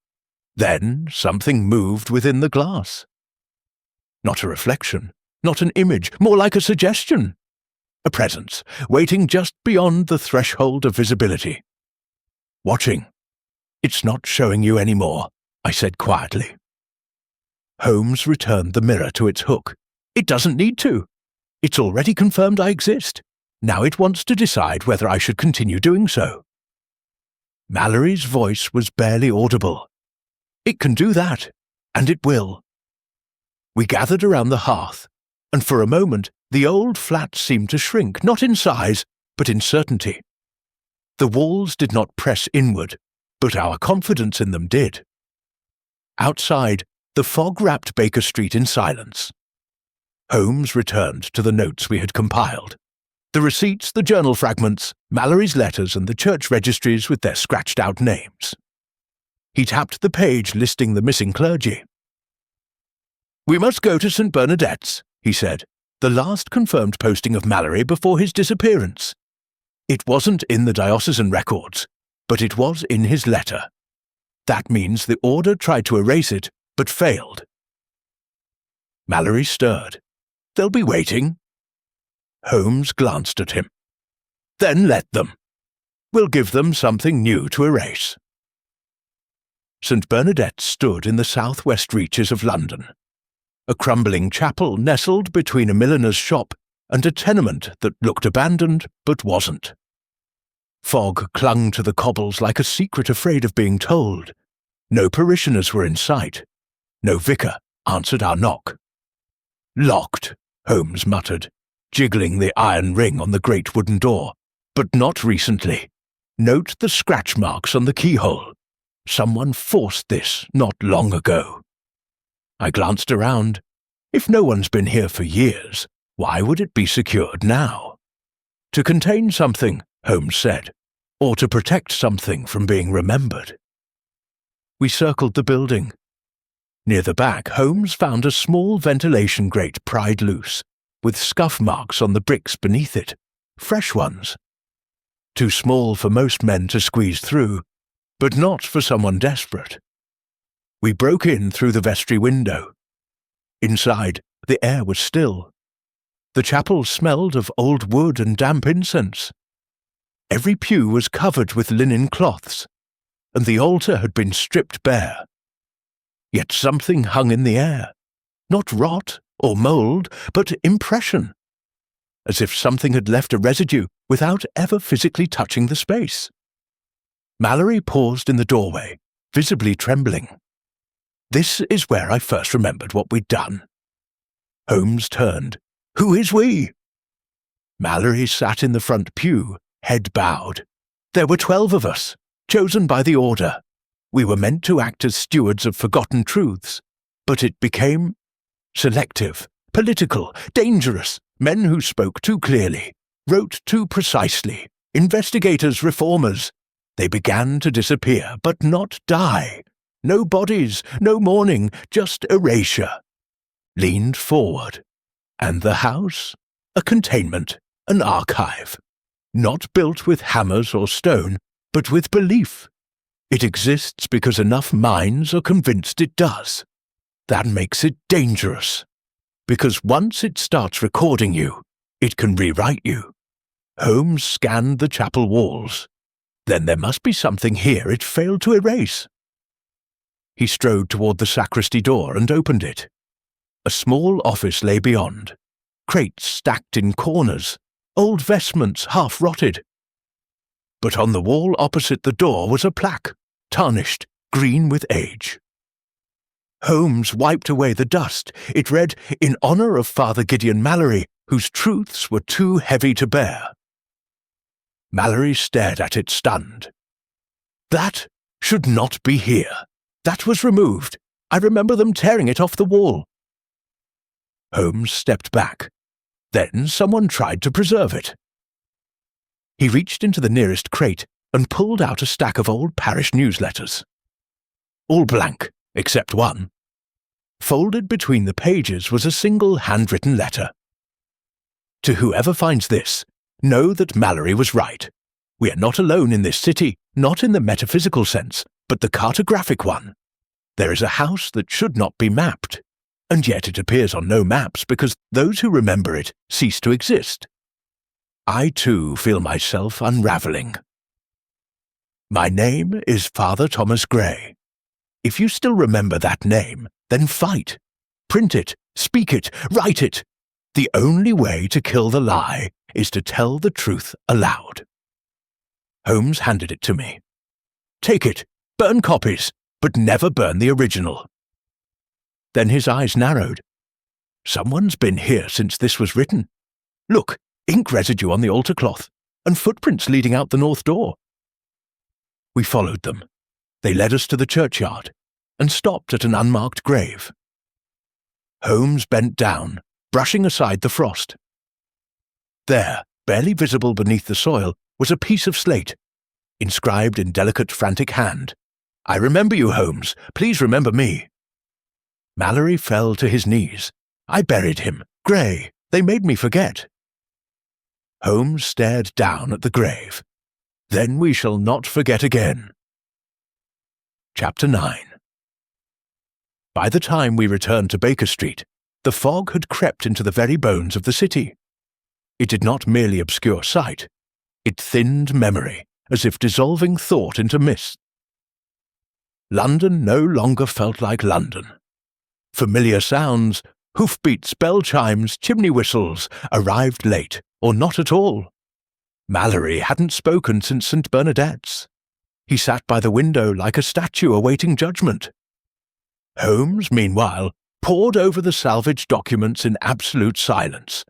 Then something moved within the glass. Not a reflection, not an image, more like a suggestion. A presence, waiting just beyond the threshold of visibility. Watching. "It's not showing you anymore," I said quietly. Holmes returned the mirror to its hook. "It doesn't need to. It's already confirmed I exist. Now it wants to decide whether I should continue doing so." Mallory's voice was barely audible. "It can do that, and it will." We gathered around the hearth, and for a moment the old flat seemed to shrink, not in size, but in certainty. The walls did not press inward, but our confidence in them did. Outside, the fog wrapped Baker Street in silence. Holmes returned to the notes we had compiled. The receipts, the journal fragments, Mallory's letters, and the church registries with their scratched-out names. He tapped the page listing the missing clergy. "We must go to St. Bernadette's," he said, "the last confirmed posting of Mallory before his disappearance. It wasn't in the diocesan records, but it was in his letter. That means the order tried to erase it, but failed." Mallory stirred. "They'll be waiting." Holmes glanced at him. "Then let them. We'll give them something new to erase." St. Bernadette stood in the southwest reaches of London, a crumbling chapel nestled between a milliner's shop and a tenement that looked abandoned but wasn't. Fog clung to the cobbles like a secret afraid of being told. No parishioners were in sight. No vicar answered our knock. "Locked," Holmes muttered, jiggling the iron ring on the great wooden door. "But not recently. Note the scratch marks on the keyhole. Someone forced this not long ago." I glanced around. If no one's been here for years, why would it be secured now? "To contain something," Holmes said, "or to protect something from being remembered." We circled the building. Near the back, Holmes found a small ventilation grate pried loose, with scuff marks on the bricks beneath it, fresh ones. Too small for most men to squeeze through, but not for someone desperate. We broke in through the vestry window. Inside, the air was still. The chapel smelled of old wood and damp incense. Every pew was covered with linen cloths, and the altar had been stripped bare. Yet something hung in the air, not rot or mould, but impression, as if something had left a residue without ever physically touching the space. Mallory paused in the doorway, visibly trembling. This is where I first remembered what we'd done. Holmes turned. "Who is we?" Mallory sat in the front pew, head bowed. "There were 12 of us, chosen by the order. We were meant to act as stewards of forgotten truths, but it became selective, political, dangerous, men who spoke too clearly, wrote too precisely, investigators, reformers. They began to disappear, but not die. No bodies, no mourning, just erasure." Leaned forward. "And the house? A containment, an archive. Not built with hammers or stone, but with belief. It exists because enough minds are convinced it does. That makes it dangerous. Because once it starts recording you, it can rewrite you." Holmes scanned the chapel walls. Then there must be something here it failed to erase. He strode toward the sacristy door and opened it. A small office lay beyond, crates stacked in corners, old vestments half rotted. But on the wall opposite the door was a plaque, tarnished, green with age. Holmes wiped away the dust. It read, "In honor of Father Gideon Mallory, whose truths were too heavy to bear." Mallory stared at it stunned. "That should not be here. That was removed. I remember them tearing it off the wall." Holmes stepped back. Then someone tried to preserve it. He reached into the nearest crate and pulled out a stack of old parish newsletters. All blank, except one. Folded between the pages was a single handwritten letter. "To whoever finds this, know that Mallory was right. We are not alone in this city, not in the metaphysical sense, but the cartographic one. There is a house that should not be mapped, and yet it appears on no maps because those who remember it cease to exist. I too feel myself unraveling. My name is Father Thomas Gray. If you still remember that name, then fight. Print it, speak it, write it. The only way to kill the lie is to tell the truth aloud." Holmes handed it to me. "Take it, burn copies, but never burn the original." Then his eyes narrowed. "Someone's been here since this was written. Look, ink residue on the altar cloth, and footprints leading out the north door." We followed them. They led us to the churchyard. and stopped at an unmarked grave. Holmes bent down, brushing aside the frost. There, barely visible beneath the soil, was a piece of slate, inscribed in delicate, frantic hand. "I remember you, Holmes. Please remember me." Mallory fell to his knees. "I buried him. Gray. They made me forget." Holmes stared down at the grave. "Then we shall not forget again." Chapter 9. By the time we returned to Baker Street, the fog had crept into the very bones of the city. It did not merely obscure sight. It thinned memory, as if dissolving thought into mist. London no longer felt like London. Familiar sounds, hoofbeats, bell chimes, chimney whistles, arrived late, or not at all. Mallory hadn't spoken since St. Bernadette's. He sat by the window like a statue awaiting judgment. Holmes, meanwhile, pored over the salvaged documents in absolute silence.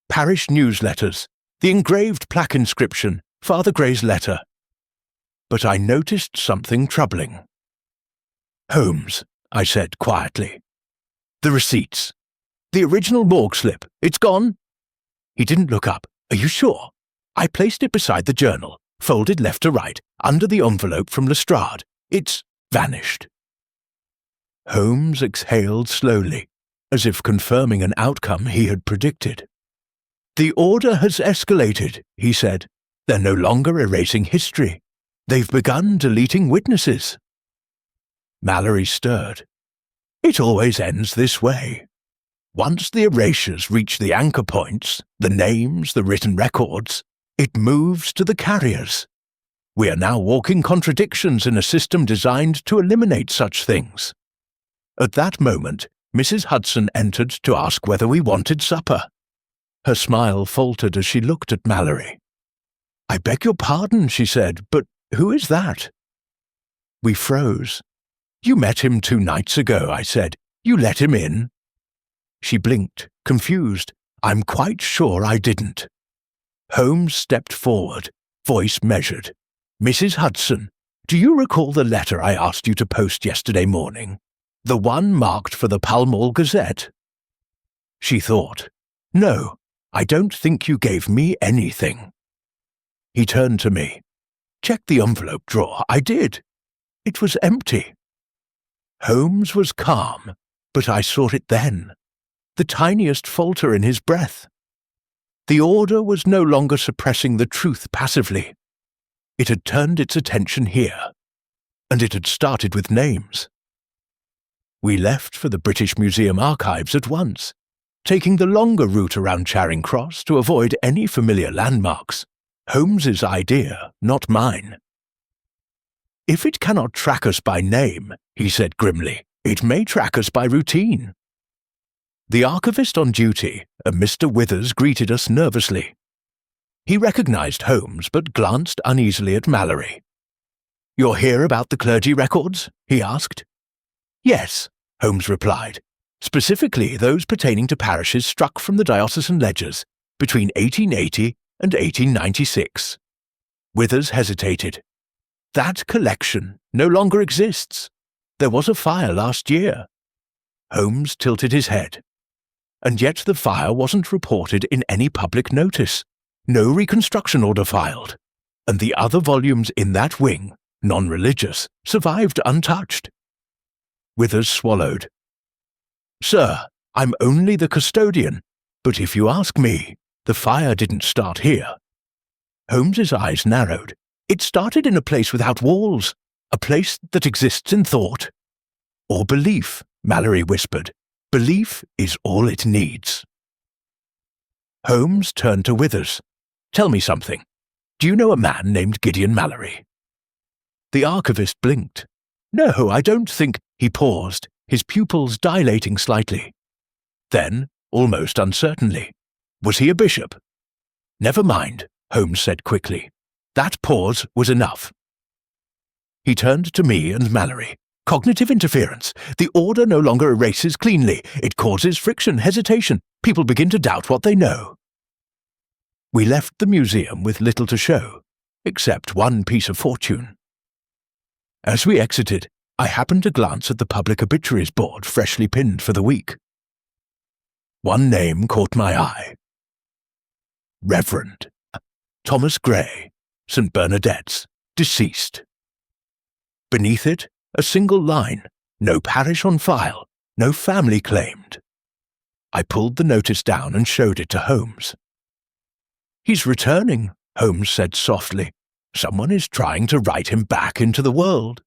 Parish newsletters, the engraved plaque inscription, Father Gray's letter. But I noticed something troubling. "Holmes," I said quietly. "The receipts. The original morgue slip. It's gone?" He didn't look up. "Are you sure?" I placed it beside the journal, folded left to right, under the envelope from Lestrade. "It's vanished." Holmes exhaled slowly, as if confirming an outcome he had predicted. "The order has escalated," he said. "They're no longer erasing history. They've begun deleting witnesses." Mallory stirred. "It always ends this way. Once the erasures reach the anchor points, the names, the written records, it moves to the carriers. We are now walking contradictions in a system designed to eliminate such things." At that moment, Mrs. Hudson entered to ask whether we wanted supper. Her smile faltered as she looked at Mallory. "I beg your pardon," she said, "but who is that?" We froze. "You met him 2 nights ago," I said. "You let him in." She blinked, confused. "I'm quite sure I didn't." Holmes stepped forward, voice measured. "Mrs. Hudson, do you recall the letter I asked you to post yesterday morning? The one marked for the Pall Mall Gazette?" She thought. "No, I don't think you gave me anything." He turned to me. "Check the envelope drawer." I did. It was empty. Holmes was calm, but I saw it then. The tiniest falter in his breath. The order was no longer suppressing the truth passively. It had turned its attention here, and it had started with names. We left for the British Museum archives at once, taking the longer route around Charing Cross to avoid any familiar landmarks. Holmes's idea, not mine. "If it cannot track us by name," he said grimly, "it may track us by routine." The archivist on duty, a Mr. Withers, greeted us nervously. He recognized Holmes but glanced uneasily at Mallory. "You're here about the clergy records?" he asked. "Yes," Holmes replied, "specifically those pertaining to parishes struck from the diocesan ledgers between 1880 and 1896. Withers hesitated. "That collection no longer exists. There was a fire last year." Holmes tilted his head. "And yet the fire wasn't reported in any public notice. No reconstruction order filed. And the other volumes in that wing, non-religious, survived untouched." Withers swallowed. "Sir, I'm only the custodian, but if you ask me, the fire didn't start here." Holmes's eyes narrowed. "It started in a place without walls, a place that exists in thought." "Or belief," Mallory whispered. "Belief is all it needs." Holmes turned to Withers. "Tell me something. Do you know a man named Gideon Mallory?" The archivist blinked. "No, I don't think—" He paused, his pupils dilating slightly. Then, almost uncertainly, "Was he a bishop?" "Never mind," Holmes said quickly. That pause was enough. He turned to me and Mallory. "Cognitive interference. The order no longer erases cleanly. It causes friction, hesitation. People begin to doubt what they know." We left the museum with little to show, except one piece of fortune. As we exited, I happened to glance at the public obituaries board freshly pinned for the week. One name caught my eye. Reverend Thomas Gray, St. Bernadette's, deceased. Beneath it, a single line, no parish on file, no family claimed. I pulled the notice down and showed it to Holmes. "He's returning," Holmes said softly. "Someone is trying to write him back into the world."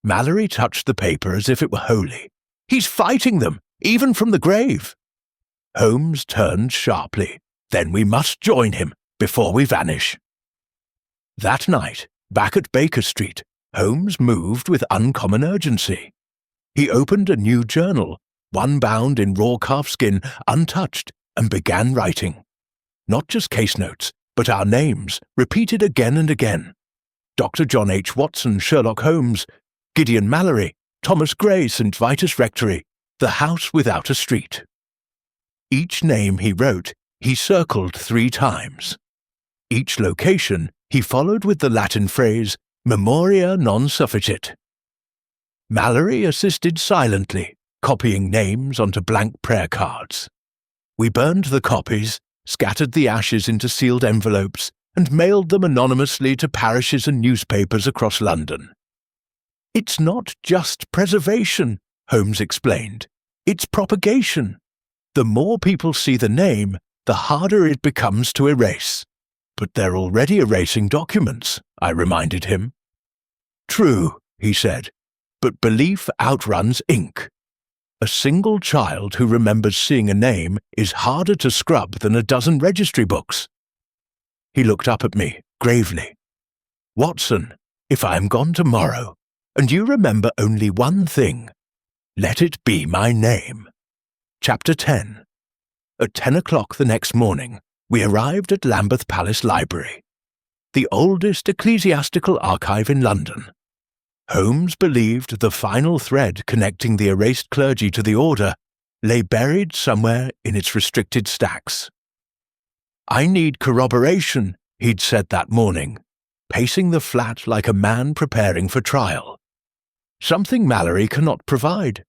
Mallory touched the paper as if it were holy. "He's fighting them, even from the grave." Holmes turned sharply. "Then we must join him before we vanish." That night, back at Baker Street, Holmes moved with uncommon urgency. He opened a new journal, one bound in raw calfskin, untouched, and began writing. Not just case notes, but our names, repeated again and again. Dr. John H. Watson, Sherlock Holmes, Gideon Mallory, Thomas Gray, St. Vitus Rectory, the house without a street. Each name he wrote, he circled 3 times. Each location he followed with the Latin phrase, memoria non sufficit. Mallory assisted silently, copying names onto blank prayer cards. We burned the copies, scattered the ashes into sealed envelopes, and mailed them anonymously to parishes and newspapers across London. "It's not just preservation," Holmes explained. "It's propagation. The more people see the name, the harder it becomes to erase." "But they're already erasing documents," I reminded him. "True," he said, "but belief outruns ink. A single child who remembers seeing a name is harder to scrub than a dozen registry books." He looked up at me, gravely. "Watson, if I am gone tomorrow, and you remember only one thing, let it be my name." Chapter 10. At 10 o'clock the next morning, we arrived at Lambeth Palace Library, the oldest ecclesiastical archive in London. Holmes believed the final thread connecting the erased clergy to the order lay buried somewhere in its restricted stacks. "I need corroboration," he'd said that morning, pacing the flat like a man preparing for trial. "Something Mallory cannot provide.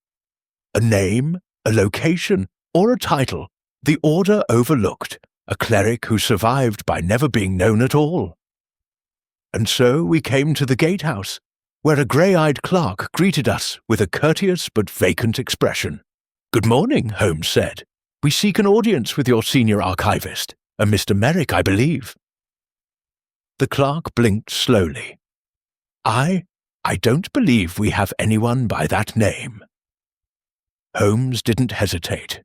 A name, a location, or a title the order overlooked, a cleric who survived by never being known at all." And so we came to the gatehouse, where a grey-eyed clerk greeted us with a courteous but vacant expression. "Good morning," Holmes said. "We seek an audience with your senior archivist, a Mr. Merrick, I believe." The clerk blinked slowly. I don't believe we have anyone by that name." Holmes didn't hesitate.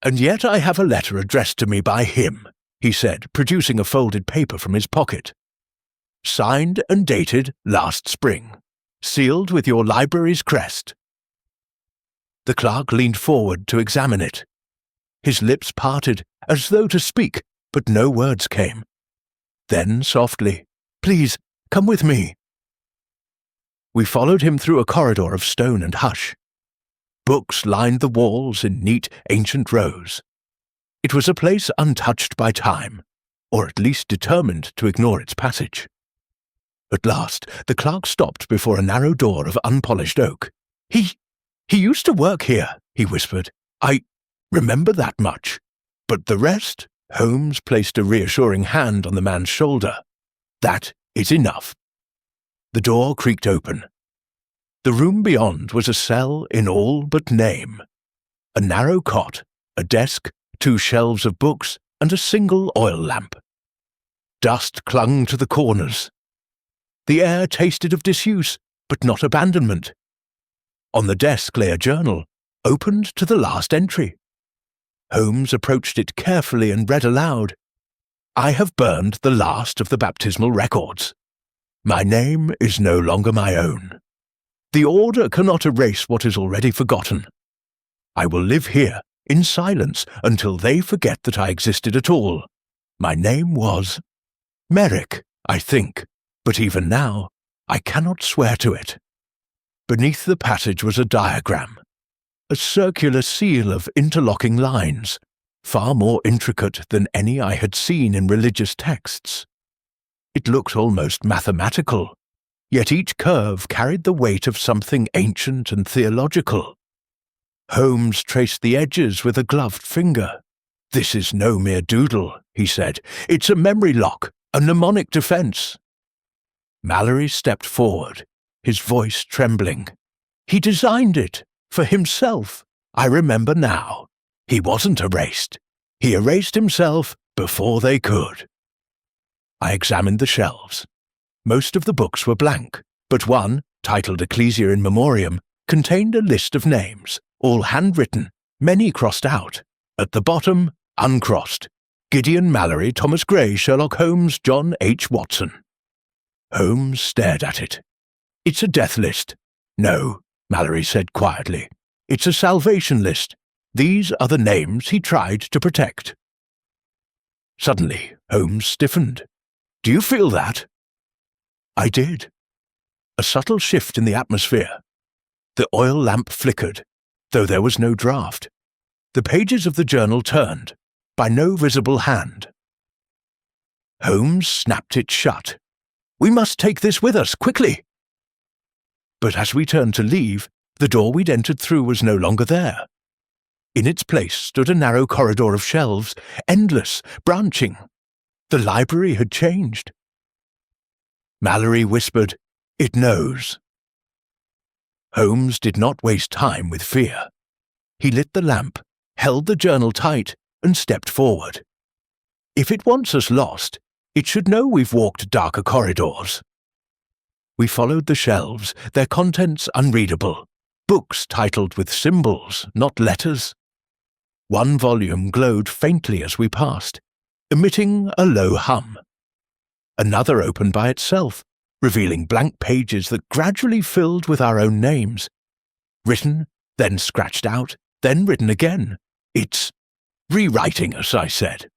"And yet I have a letter addressed to me by him," he said, producing a folded paper from his pocket. "Signed and dated last spring, sealed with your library's crest." The clerk leaned forward to examine it. His lips parted, as though to speak, but no words came. Then, softly, "Please, come with me." We followed him through a corridor of stone and hush. Books lined the walls in neat, ancient rows. It was a place untouched by time, or at least determined to ignore its passage. At last, the clerk stopped before a narrow door of unpolished oak. He used to work here," he whispered. "I remember that much. But the rest," Holmes placed a reassuring hand on the man's shoulder. "That is enough." The door creaked open. The room beyond was a cell in all but name. A narrow cot, a desk, 2 shelves of books, and a single oil lamp. Dust clung to the corners. The air tasted of disuse, but not abandonment. On the desk lay a journal, opened to the last entry. Holmes approached it carefully and read aloud. "I have burned the last of the baptismal records. My name is no longer my own. The order cannot erase what is already forgotten. I will live here, in silence, until they forget that I existed at all. My name was Merrick, I think, but even now, I cannot swear to it." Beneath the passage was a diagram, a circular seal of interlocking lines, far more intricate than any I had seen in religious texts. It looked almost mathematical, yet each curve carried the weight of something ancient and theological. Holmes traced the edges with a gloved finger. "This is no mere doodle," he said. "It's a memory lock, a mnemonic defense." Mallory stepped forward, his voice trembling. "He designed it, for himself. I remember now. He wasn't erased. He erased himself before they could." I examined the shelves. Most of the books were blank, but one, titled Ecclesia in Memoriam, contained a list of names, all handwritten, many crossed out. At the bottom, uncrossed: Gideon Mallory, Thomas Gray, Sherlock Holmes, John H. Watson. Holmes stared at it. "It's a death list." "No," Mallory said quietly. "It's a salvation list. These are the names he tried to protect." Suddenly, Holmes stiffened. "Do you feel that?" I did. A subtle shift in the atmosphere. The oil lamp flickered, though there was no draught. The pages of the journal turned, by no visible hand. Holmes snapped it shut. "We must take this with us, quickly!" But as we turned to leave, the door we'd entered through was no longer there. In its place stood a narrow corridor of shelves, endless, branching. The library had changed. Mallory whispered, "It knows." Holmes did not waste time with fear. He lit the lamp, held the journal tight, and stepped forward. If it wants us lost, it should know we've walked darker corridors. We followed the shelves, their contents unreadable, books titled with symbols, not letters. One volume glowed faintly as we passed, emitting a low hum. Another opened by itself, revealing blank pages that gradually filled with our own names. Written, then scratched out, then written again. "It's rewriting us," I said.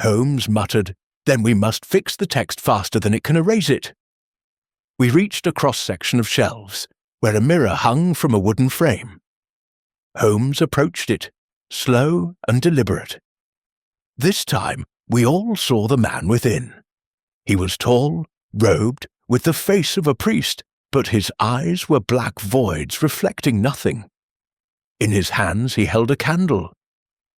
Holmes muttered, "Then we must fix the text faster than it can erase it." We reached a cross-section of shelves, where a mirror hung from a wooden frame. Holmes approached it, slow and deliberate. This time we all saw the man within. He was tall, robed, with the face of a priest, but his eyes were black voids reflecting nothing. In his hands he held a candle.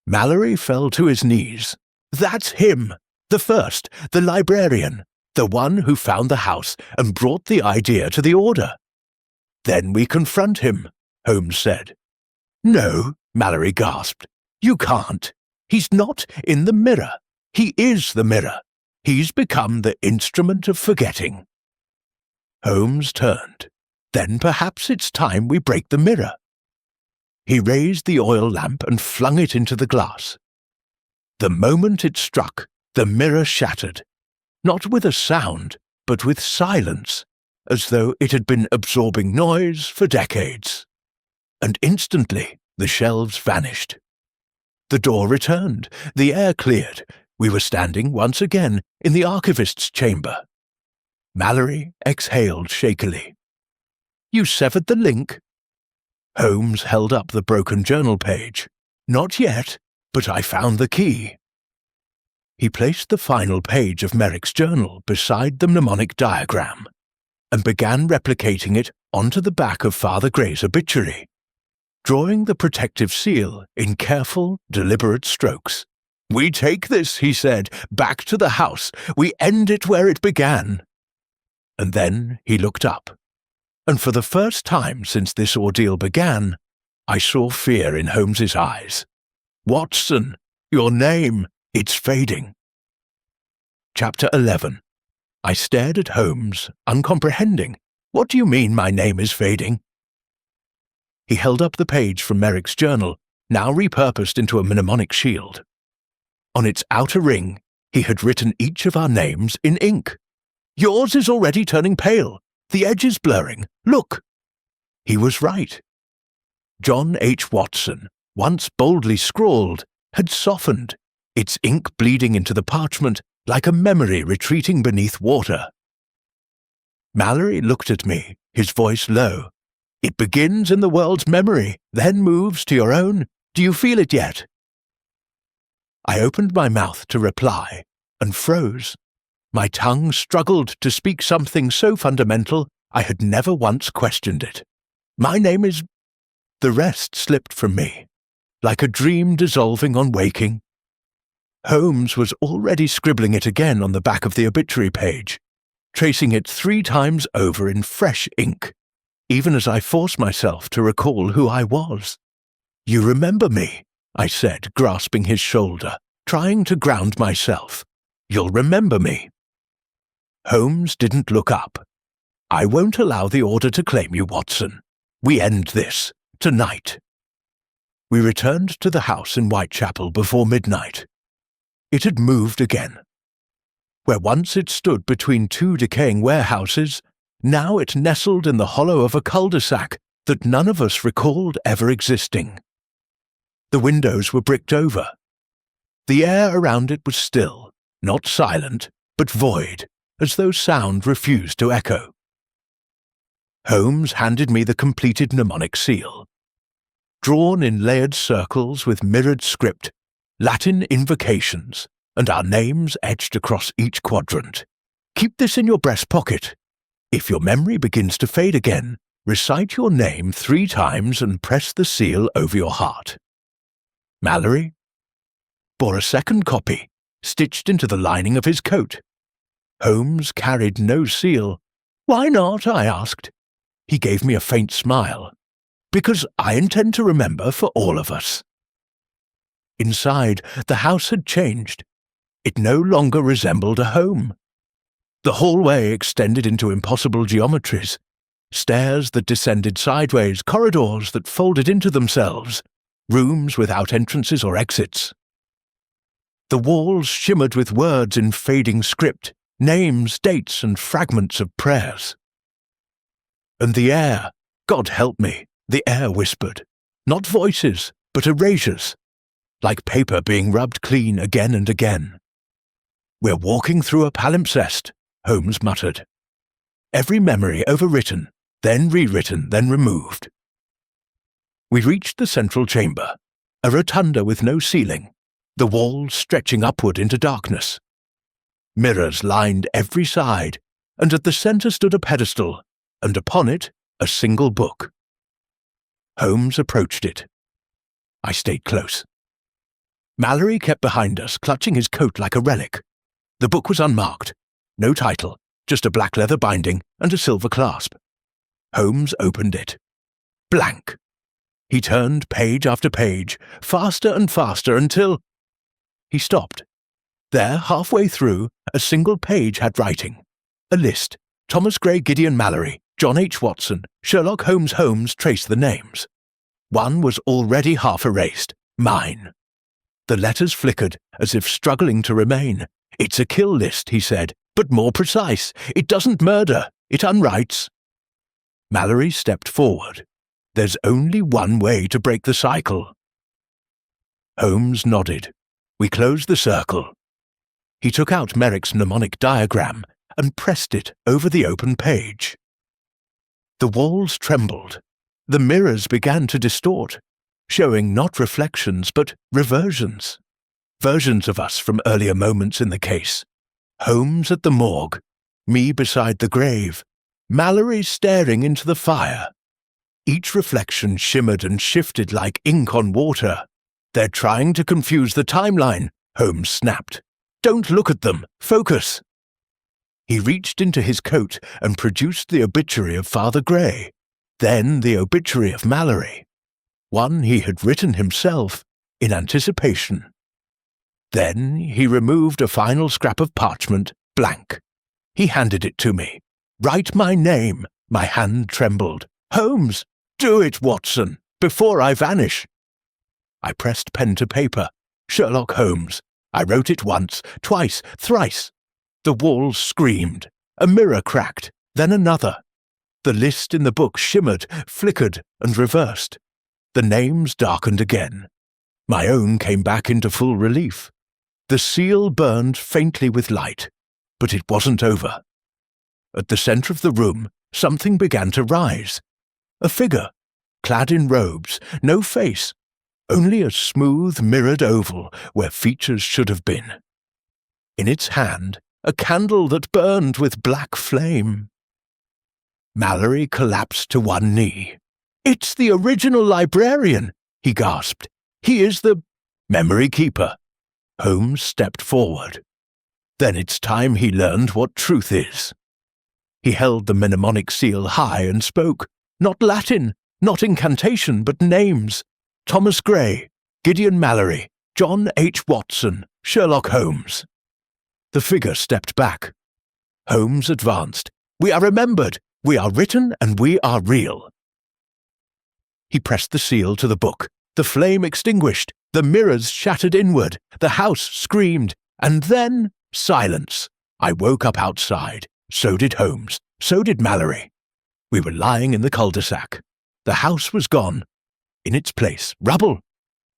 Mallory fell to his knees. "That's him! The first, the librarian, the one who found the house and brought the idea to the order." "Then we confront him," Holmes said. "No," Mallory gasped. "You can't. He's not in the mirror. He is the mirror. He's become the instrument of forgetting." Holmes turned. "Then perhaps it's time we break the mirror." He raised the oil lamp and flung it into the glass. The moment it struck, the mirror shattered, not with a sound, but with silence, as though it had been absorbing noise for decades. And instantly the shelves vanished. The door returned, the air cleared. We were standing once again in the archivist's chamber. Mallory exhaled shakily. "You severed the link?" Holmes held up the broken journal page. "Not yet, but I found the key." He placed the final page of Merrick's journal beside the mnemonic diagram and began replicating it onto the back of Father Gray's obituary, drawing the protective seal in careful, deliberate strokes. "We take this," he said, "back to the house. We end it where it began." And then he looked up, and for the first time since this ordeal began, I saw fear in Holmes's eyes. "Watson, your name, it's fading." Chapter 11. I stared at Holmes, uncomprehending. "What do you mean my name is fading?" He held up the page from Merrick's journal, now repurposed into a mnemonic shield. On its outer ring, he had written each of our names in ink. "Yours is already turning pale. The edge is blurring. Look!" He was right. John H. Watson, once boldly scrawled, had softened, its ink bleeding into the parchment like a memory retreating beneath water. Mallory looked at me, his voice low. "It begins in the world's memory, then moves to your own. Do you feel it yet?" I opened my mouth to reply, and froze. My tongue struggled to speak something so fundamental I had never once questioned it. My name is... The rest slipped from me, like a dream dissolving on waking. Holmes was already scribbling it again on the back of the obituary page, tracing it 3 times over in fresh ink, even as I forced myself to recall who I was. "You remember me," I said, grasping his shoulder, trying to ground myself. "You'll remember me." Holmes didn't look up. "I won't allow the order to claim you, Watson. We end this, tonight." We returned to the house in Whitechapel before midnight. It had moved again. Where once it stood between 2 decaying warehouses, now it nestled in the hollow of a cul-de-sac that none of us recalled ever existing. The windows were bricked over. The air around it was still, not silent, but void, as though sound refused to echo. Holmes handed me the completed mnemonic seal. Drawn in layered circles with mirrored script, Latin invocations, and our names etched across each quadrant. "Keep this in your breast pocket. If your memory begins to fade again, recite your name 3 times and press the seal over your heart." Mallory bore a second copy, stitched into the lining of his coat. Holmes carried no seal. "Why not?" I asked. He gave me a faint smile. "Because I intend to remember for all of us." Inside, the house had changed. It no longer resembled a home. The hallway extended into impossible geometries. Stairs that descended sideways, corridors that folded into themselves, rooms without entrances or exits. The walls shimmered with words in fading script, names, dates, and fragments of prayers. And the air, God help me, the air whispered, not voices, but erasures, like paper being rubbed clean again and again. "We're walking through a palimpsest," Holmes muttered. "Every memory overwritten, then rewritten, then removed." We reached the central chamber, a rotunda with no ceiling, the walls stretching upward into darkness. Mirrors lined every side, and at the centre stood a pedestal, and upon it a single book. Holmes approached it. I stayed close. Mallory kept behind us, clutching his coat like a relic. The book was unmarked. No title, just a black leather binding and a silver clasp. Holmes opened it. Blank. He turned page after page, faster and faster, until... He stopped. There, halfway through, a single page had writing. A list. Thomas Gray Gideon Mallory, John H. Watson, Sherlock Holmes traced the names. One was already half erased. Mine. The letters flickered, as if struggling to remain. "It's a kill list," he said, "but more precise. It doesn't murder. It unwrites." Mallory stepped forward. "There's only one way to break the cycle." Holmes nodded. We closed the circle. He took out Merrick's mnemonic diagram and pressed it over the open page. The walls trembled. The mirrors began to distort, showing not reflections but reversions. Versions of us from earlier moments in the case. Holmes at the morgue, me beside the grave, Mallory staring into the fire. Each reflection shimmered and shifted like ink on water. "They're trying to confuse the timeline," Holmes snapped. "Don't look at them. Focus." He reached into his coat and produced the obituary of Father Gray, then the obituary of Mallory, one he had written himself in anticipation. Then he removed a final scrap of parchment, blank. He handed it to me. "Write my name." My hand trembled. "Holmes, do it, Watson, before I vanish." I pressed pen to paper. Sherlock Holmes. I wrote it once, twice, thrice. The walls screamed. A mirror cracked, then another. The list in the book shimmered, flickered, and reversed. The names darkened again. My own came back into full relief. The seal burned faintly with light, but it wasn't over. At the center of the room, something began to rise. A figure, clad in robes, no face, only a smooth, mirrored oval where features should have been. In its hand, a candle that burned with black flame. Mallory collapsed to one knee. "It's the original librarian," he gasped. "He is the memory keeper." Holmes stepped forward. Then it's time he learned what truth is. He held the mnemonic seal high and spoke, not Latin, not incantation, but names. Thomas Gray, Gideon Mallory, John H. Watson, Sherlock Holmes. The figure stepped back. Holmes advanced. "We are remembered, we are written, and we are real." He pressed the seal to the book. The flame extinguished, the mirrors shattered inward, the house screamed, and then silence. I woke up outside. So did Holmes. So did Mallory. We were lying in the cul-de-sac. The house was gone. In its place, rubble.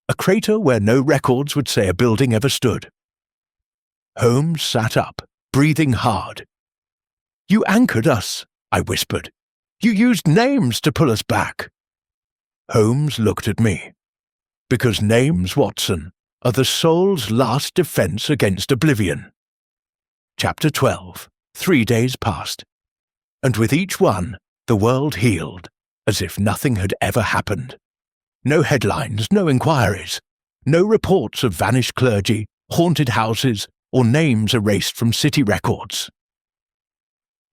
A crater where no records would say a building ever stood. Holmes sat up, breathing hard. "You anchored us," I whispered. "You used names to pull us back." Holmes looked at me. "Because names, Watson, are the soul's last defense against oblivion." Chapter 12. 3 days passed, and with each one, the world healed, as if nothing had ever happened. No headlines, no inquiries, no reports of vanished clergy, haunted houses, or names erased from city records.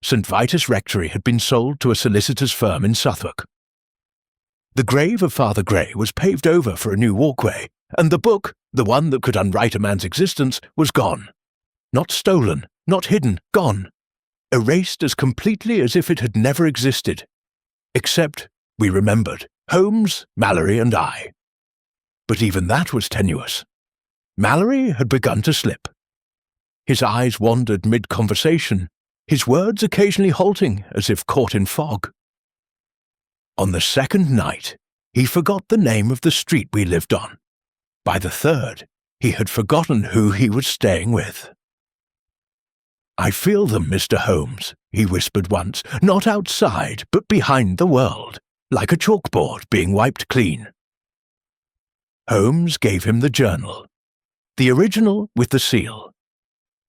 St. Vitus Rectory had been sold to a solicitor's firm in Suffolk. The grave of Father Gray was paved over for a new walkway, and the book, the one that could unwrite a man's existence, was gone. Not stolen, not hidden, gone. Erased as completely as if it had never existed. Except, we remembered, Holmes, Mallory, and I. But even that was tenuous. Mallory had begun to slip. His eyes wandered mid-conversation, his words occasionally halting as if caught in fog. On the second night, he forgot the name of the street we lived on. By the third, he had forgotten who he was staying with. "I feel them, Mr. Holmes," he whispered once, "not outside, but behind the world, like a chalkboard being wiped clean." Holmes gave him the journal, the original with the seal.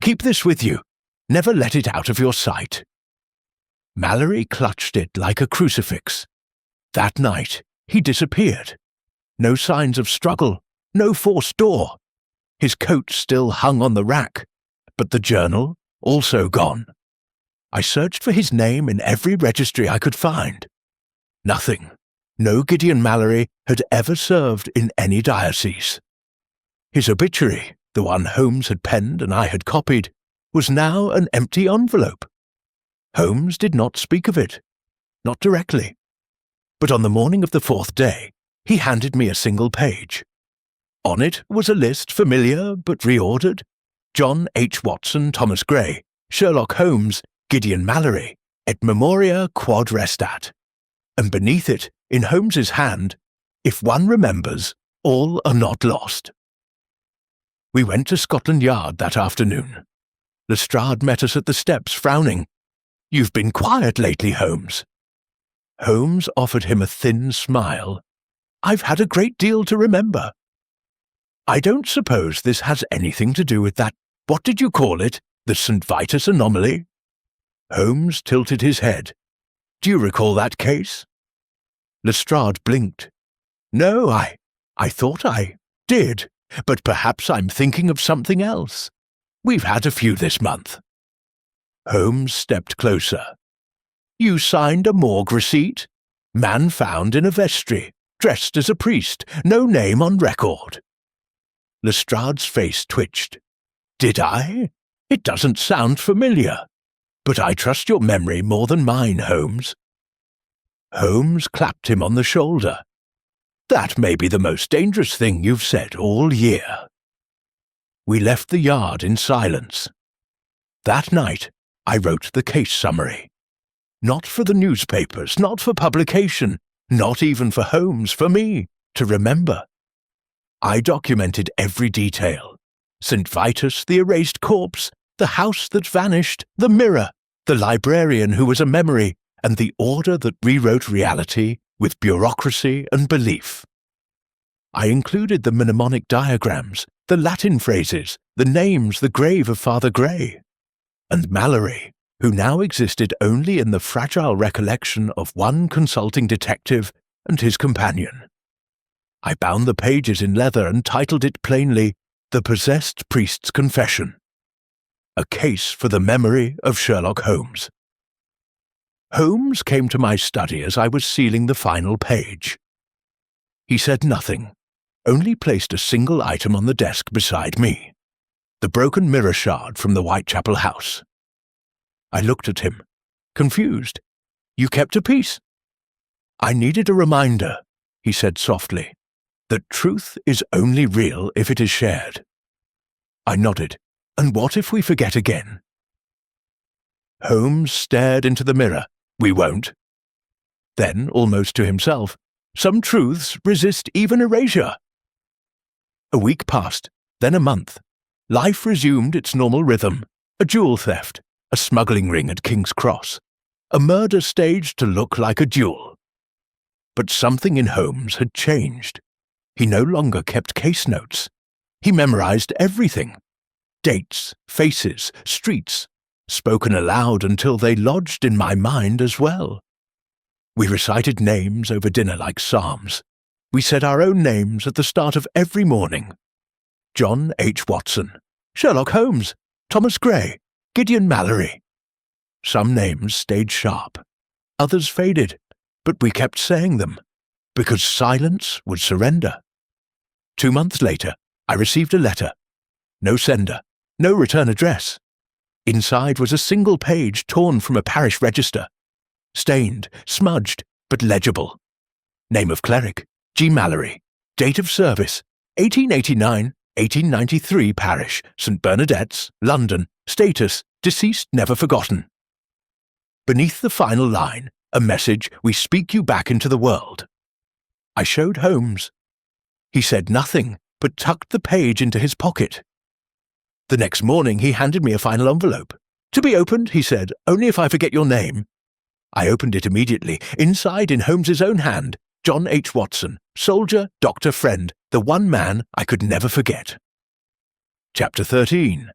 "Keep this with you. Never let it out of your sight." Mallory clutched it like a crucifix. That night, he disappeared. No signs of struggle, no forced door. His coat still hung on the rack, but the journal, also gone. I searched for his name in every registry I could find. Nothing. No Gideon Mallory had ever served in any diocese. His obituary, the one Holmes had penned and I had copied, was now an empty envelope. Holmes did not speak of it, not directly. But on the morning of the fourth day, he handed me a single page. On it was a list familiar but reordered. John H. Watson, Thomas Gray, Sherlock Holmes, Gideon Mallory, et memoria quod restat. And beneath it, in Holmes's hand, "If one remembers, all are not lost." We went to Scotland Yard that afternoon. Lestrade met us at the steps, frowning. "You've been quiet lately, Holmes." Holmes offered him a thin smile. "I've had a great deal to remember." "I don't suppose this has anything to do with that, what did you call it, the St. Vitus anomaly?" Holmes tilted his head. "Do you recall that case?" Lestrade blinked. "No, I thought I did, but perhaps I'm thinking of something else. We've had a few this month." Holmes stepped closer. "You signed a morgue receipt? Man found in a vestry, dressed as a priest, no name on record." Lestrade's face twitched. "Did I? It doesn't sound familiar. But I trust your memory more than mine, Holmes." Holmes clapped him on the shoulder. "That may be the most dangerous thing you've said all year." We left the yard in silence. That night, I wrote the case summary. Not for the newspapers, not for publication, not even for Holmes, for me, to remember. I documented every detail. St. Vitus, the erased corpse, the house that vanished, the mirror, the librarian who was a memory, and the order that rewrote reality with bureaucracy and belief. I included the mnemonic diagrams, the Latin phrases, the names, the grave of Father Gray. and Mallory, who now existed only in the fragile recollection of one consulting detective and his companion. I bound the pages in leather and titled it plainly, The Possessed Priest's Confession. A case for the memory of Sherlock Holmes. Holmes came to my study as I was sealing the final page. He said nothing, only placed a single item on the desk beside me, the broken mirror shard from the Whitechapel house. I looked at him, confused. "You kept a piece?" "I needed a reminder," he said softly, "that truth is only real if it is shared." I nodded. "And what if we forget again?" Holmes stared into the mirror. "We won't." Then, almost to himself, "Some truths resist even erasure." A week passed, then a month. Life resumed its normal rhythm. A jewel theft, a smuggling ring at King's Cross, a murder staged to look like a duel. But something in Holmes had changed. He no longer kept case notes. He memorized everything. Dates, faces, streets, spoken aloud until they lodged in my mind as well. We recited names over dinner like psalms. We said our own names at the start of every morning. John H. Watson, Sherlock Holmes, Thomas Gray, Gideon Mallory. Some names stayed sharp. Others faded, but we kept saying them, because silence would surrender. 2 months later, I received a letter. No sender, no return address. Inside was a single page torn from a parish register. Stained, smudged, but legible. Name of cleric, G. Mallory. Date of service, 1889-1893 parish, St. Bernadette's, London. Status, deceased never forgotten. Beneath the final line, a message, "We speak you back into the world." I showed Holmes. He said nothing, but tucked the page into his pocket. The next morning he handed me a final envelope. "To be opened," he said, "only if I forget your name." I opened it immediately. Inside, in Holmes's own hand, John H. Watson, soldier, doctor, friend, the one man I could never forget. Chapter 13.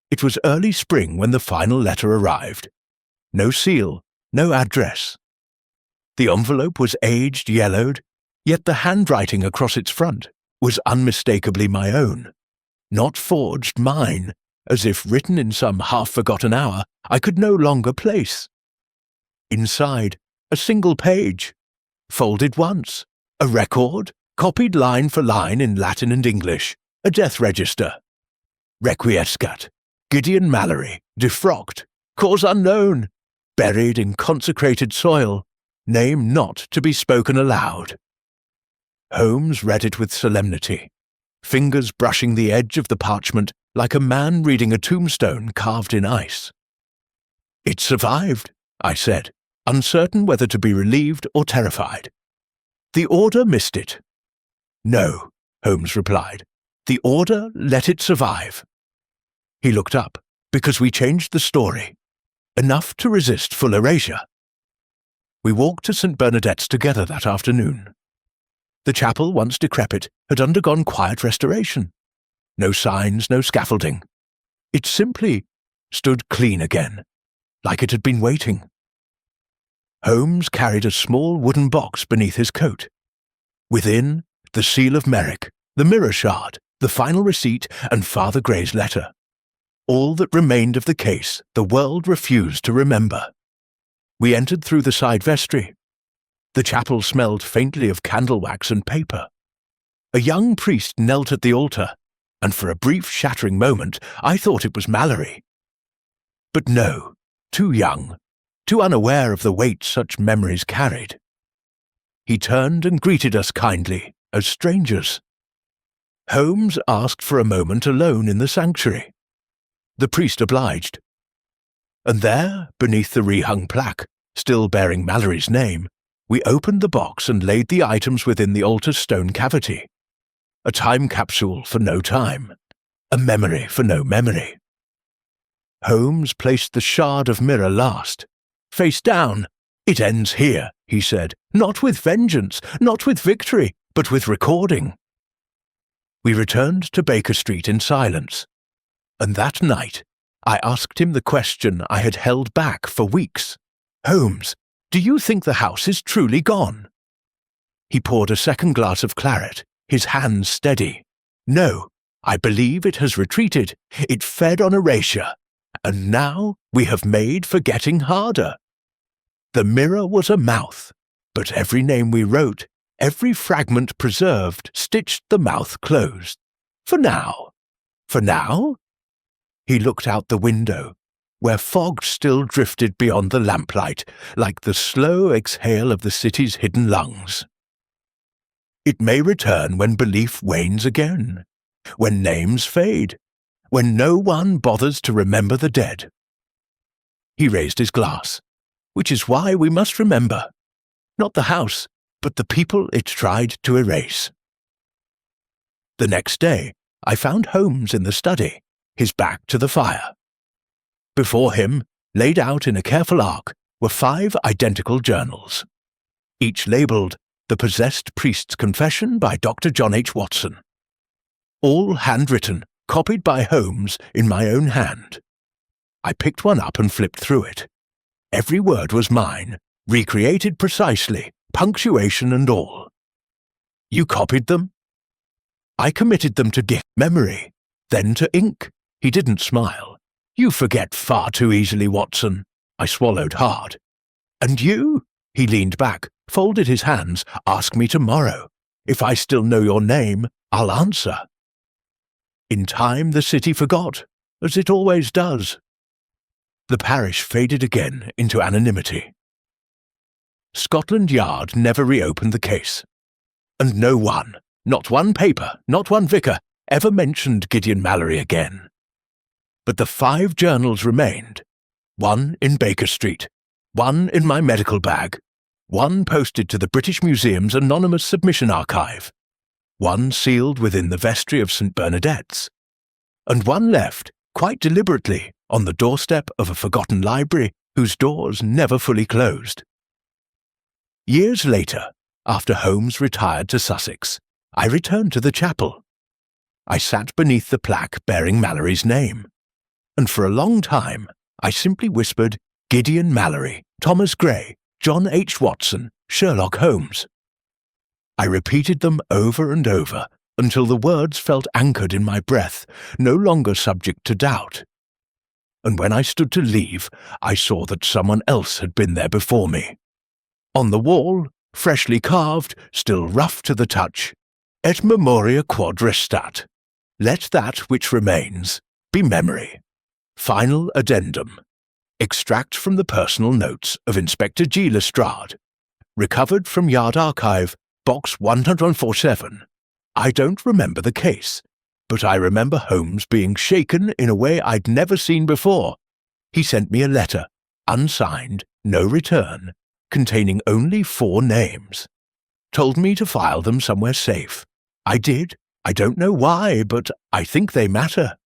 It was early spring when the final letter arrived. No seal, no address. The envelope was aged, yellowed, yet the handwriting across its front was unmistakably my own. Not forged, mine, as if written in some half-forgotten hour I could no longer place. Inside, a single page, folded once, a record, copied line for line in Latin and English, a death register. Requiescat, Gideon Mallory, defrocked, cause unknown, buried in consecrated soil, name not to be spoken aloud. Holmes read it with solemnity, fingers brushing the edge of the parchment like a man reading a tombstone carved in ice. "It survived," I said, uncertain whether to be relieved or terrified. "The order missed it." "No," Holmes replied. "The order let it survive." He looked up, because we changed the story, enough to resist full erasure. We walked to St. Bernadette's together that afternoon. The chapel, once decrepit, had undergone quiet restoration. No signs, no scaffolding. It simply stood clean again, like it had been waiting. Holmes carried a small wooden box beneath his coat. Within, the seal of Merrick, the mirror shard, the final receipt, and Father Gray's letter. All that remained of the case the world refused to remember. We entered through the side vestry. The chapel smelled faintly of candle wax and paper. A young priest knelt at the altar, and for a brief shattering moment I thought it was Mallory. But no, too young, too unaware of the weight such memories carried. He turned and greeted us kindly, as strangers. Holmes asked for a moment alone in the sanctuary. The priest obliged. And there, beneath the rehung plaque, still bearing Mallory's name, we opened the box and laid the items within the altar's stone cavity. A time capsule for no time, a memory for no memory. Holmes placed the shard of mirror last. "Face down. It ends here," he said, "not with vengeance, not with victory, but with recording." We returned to Baker Street in silence, and that night I asked him the question I had held back for weeks. "Holmes, do you think the house is truly gone?" He poured a second glass of claret, his hands steady. "No, I believe it has retreated. It fed on erasure. And now we have made forgetting harder. The mirror was a mouth, but every name we wrote, every fragment preserved, stitched the mouth closed. For now. For now?" He looked out the window, where fog still drifted beyond the lamplight, like the slow exhale of the city's hidden lungs. "It may return when belief wanes again, when names fade, when no one bothers to remember the dead." He raised his glass, "Which is why we must remember, not the house, but the people it tried to erase." The next day, I found Holmes in the study, his back to the fire. Before him, laid out in a careful arc, were 5 identical journals, each labelled "The Possessed Priest's Confession by Dr. John H. Watson." All handwritten, copied by Holmes in my own hand. I picked one up and flipped through it. Every word was mine, recreated precisely, punctuation and all. "You copied them?" "I committed them to gift memory, then to ink." He didn't smile. "You forget far too easily, Watson." I swallowed hard. "And you?" He leaned back, folded his hands. "Ask me tomorrow. If I still know your name, I'll answer." In time the city forgot, as it always does. The parish faded again into anonymity. Scotland Yard never reopened the case. And no one, not one paper, not one vicar, ever mentioned Gideon Mallory again. But the 5 journals remained, one in Baker Street, one in my medical bag, one posted to the British Museum's anonymous submission archive, one sealed within the vestry of St. Bernadette's, and one left, quite deliberately, on the doorstep of a forgotten library whose doors never fully closed. Years later, after Holmes retired to Sussex, I returned to the chapel. I sat beneath the plaque bearing Mallory's name, and for a long time I simply whispered, "Gideon Mallory, Thomas Gray, John H. Watson, Sherlock Holmes." I repeated them over and over until the words felt anchored in my breath, no longer subject to doubt. And when I stood to leave, I saw that someone else had been there before me. On the wall, freshly carved, still rough to the touch, "Et memoria quod restat." Let that which remains be memory. Final addendum. Extract from the personal notes of Inspector G. Lestrade. Recovered from Yard Archive, Box 147. I don't remember the case, but I remember Holmes being shaken in a way I'd never seen before. He sent me a letter, unsigned, no return, containing only 4 names. Told me to file them somewhere safe. I did. I don't know why, but I think they matter.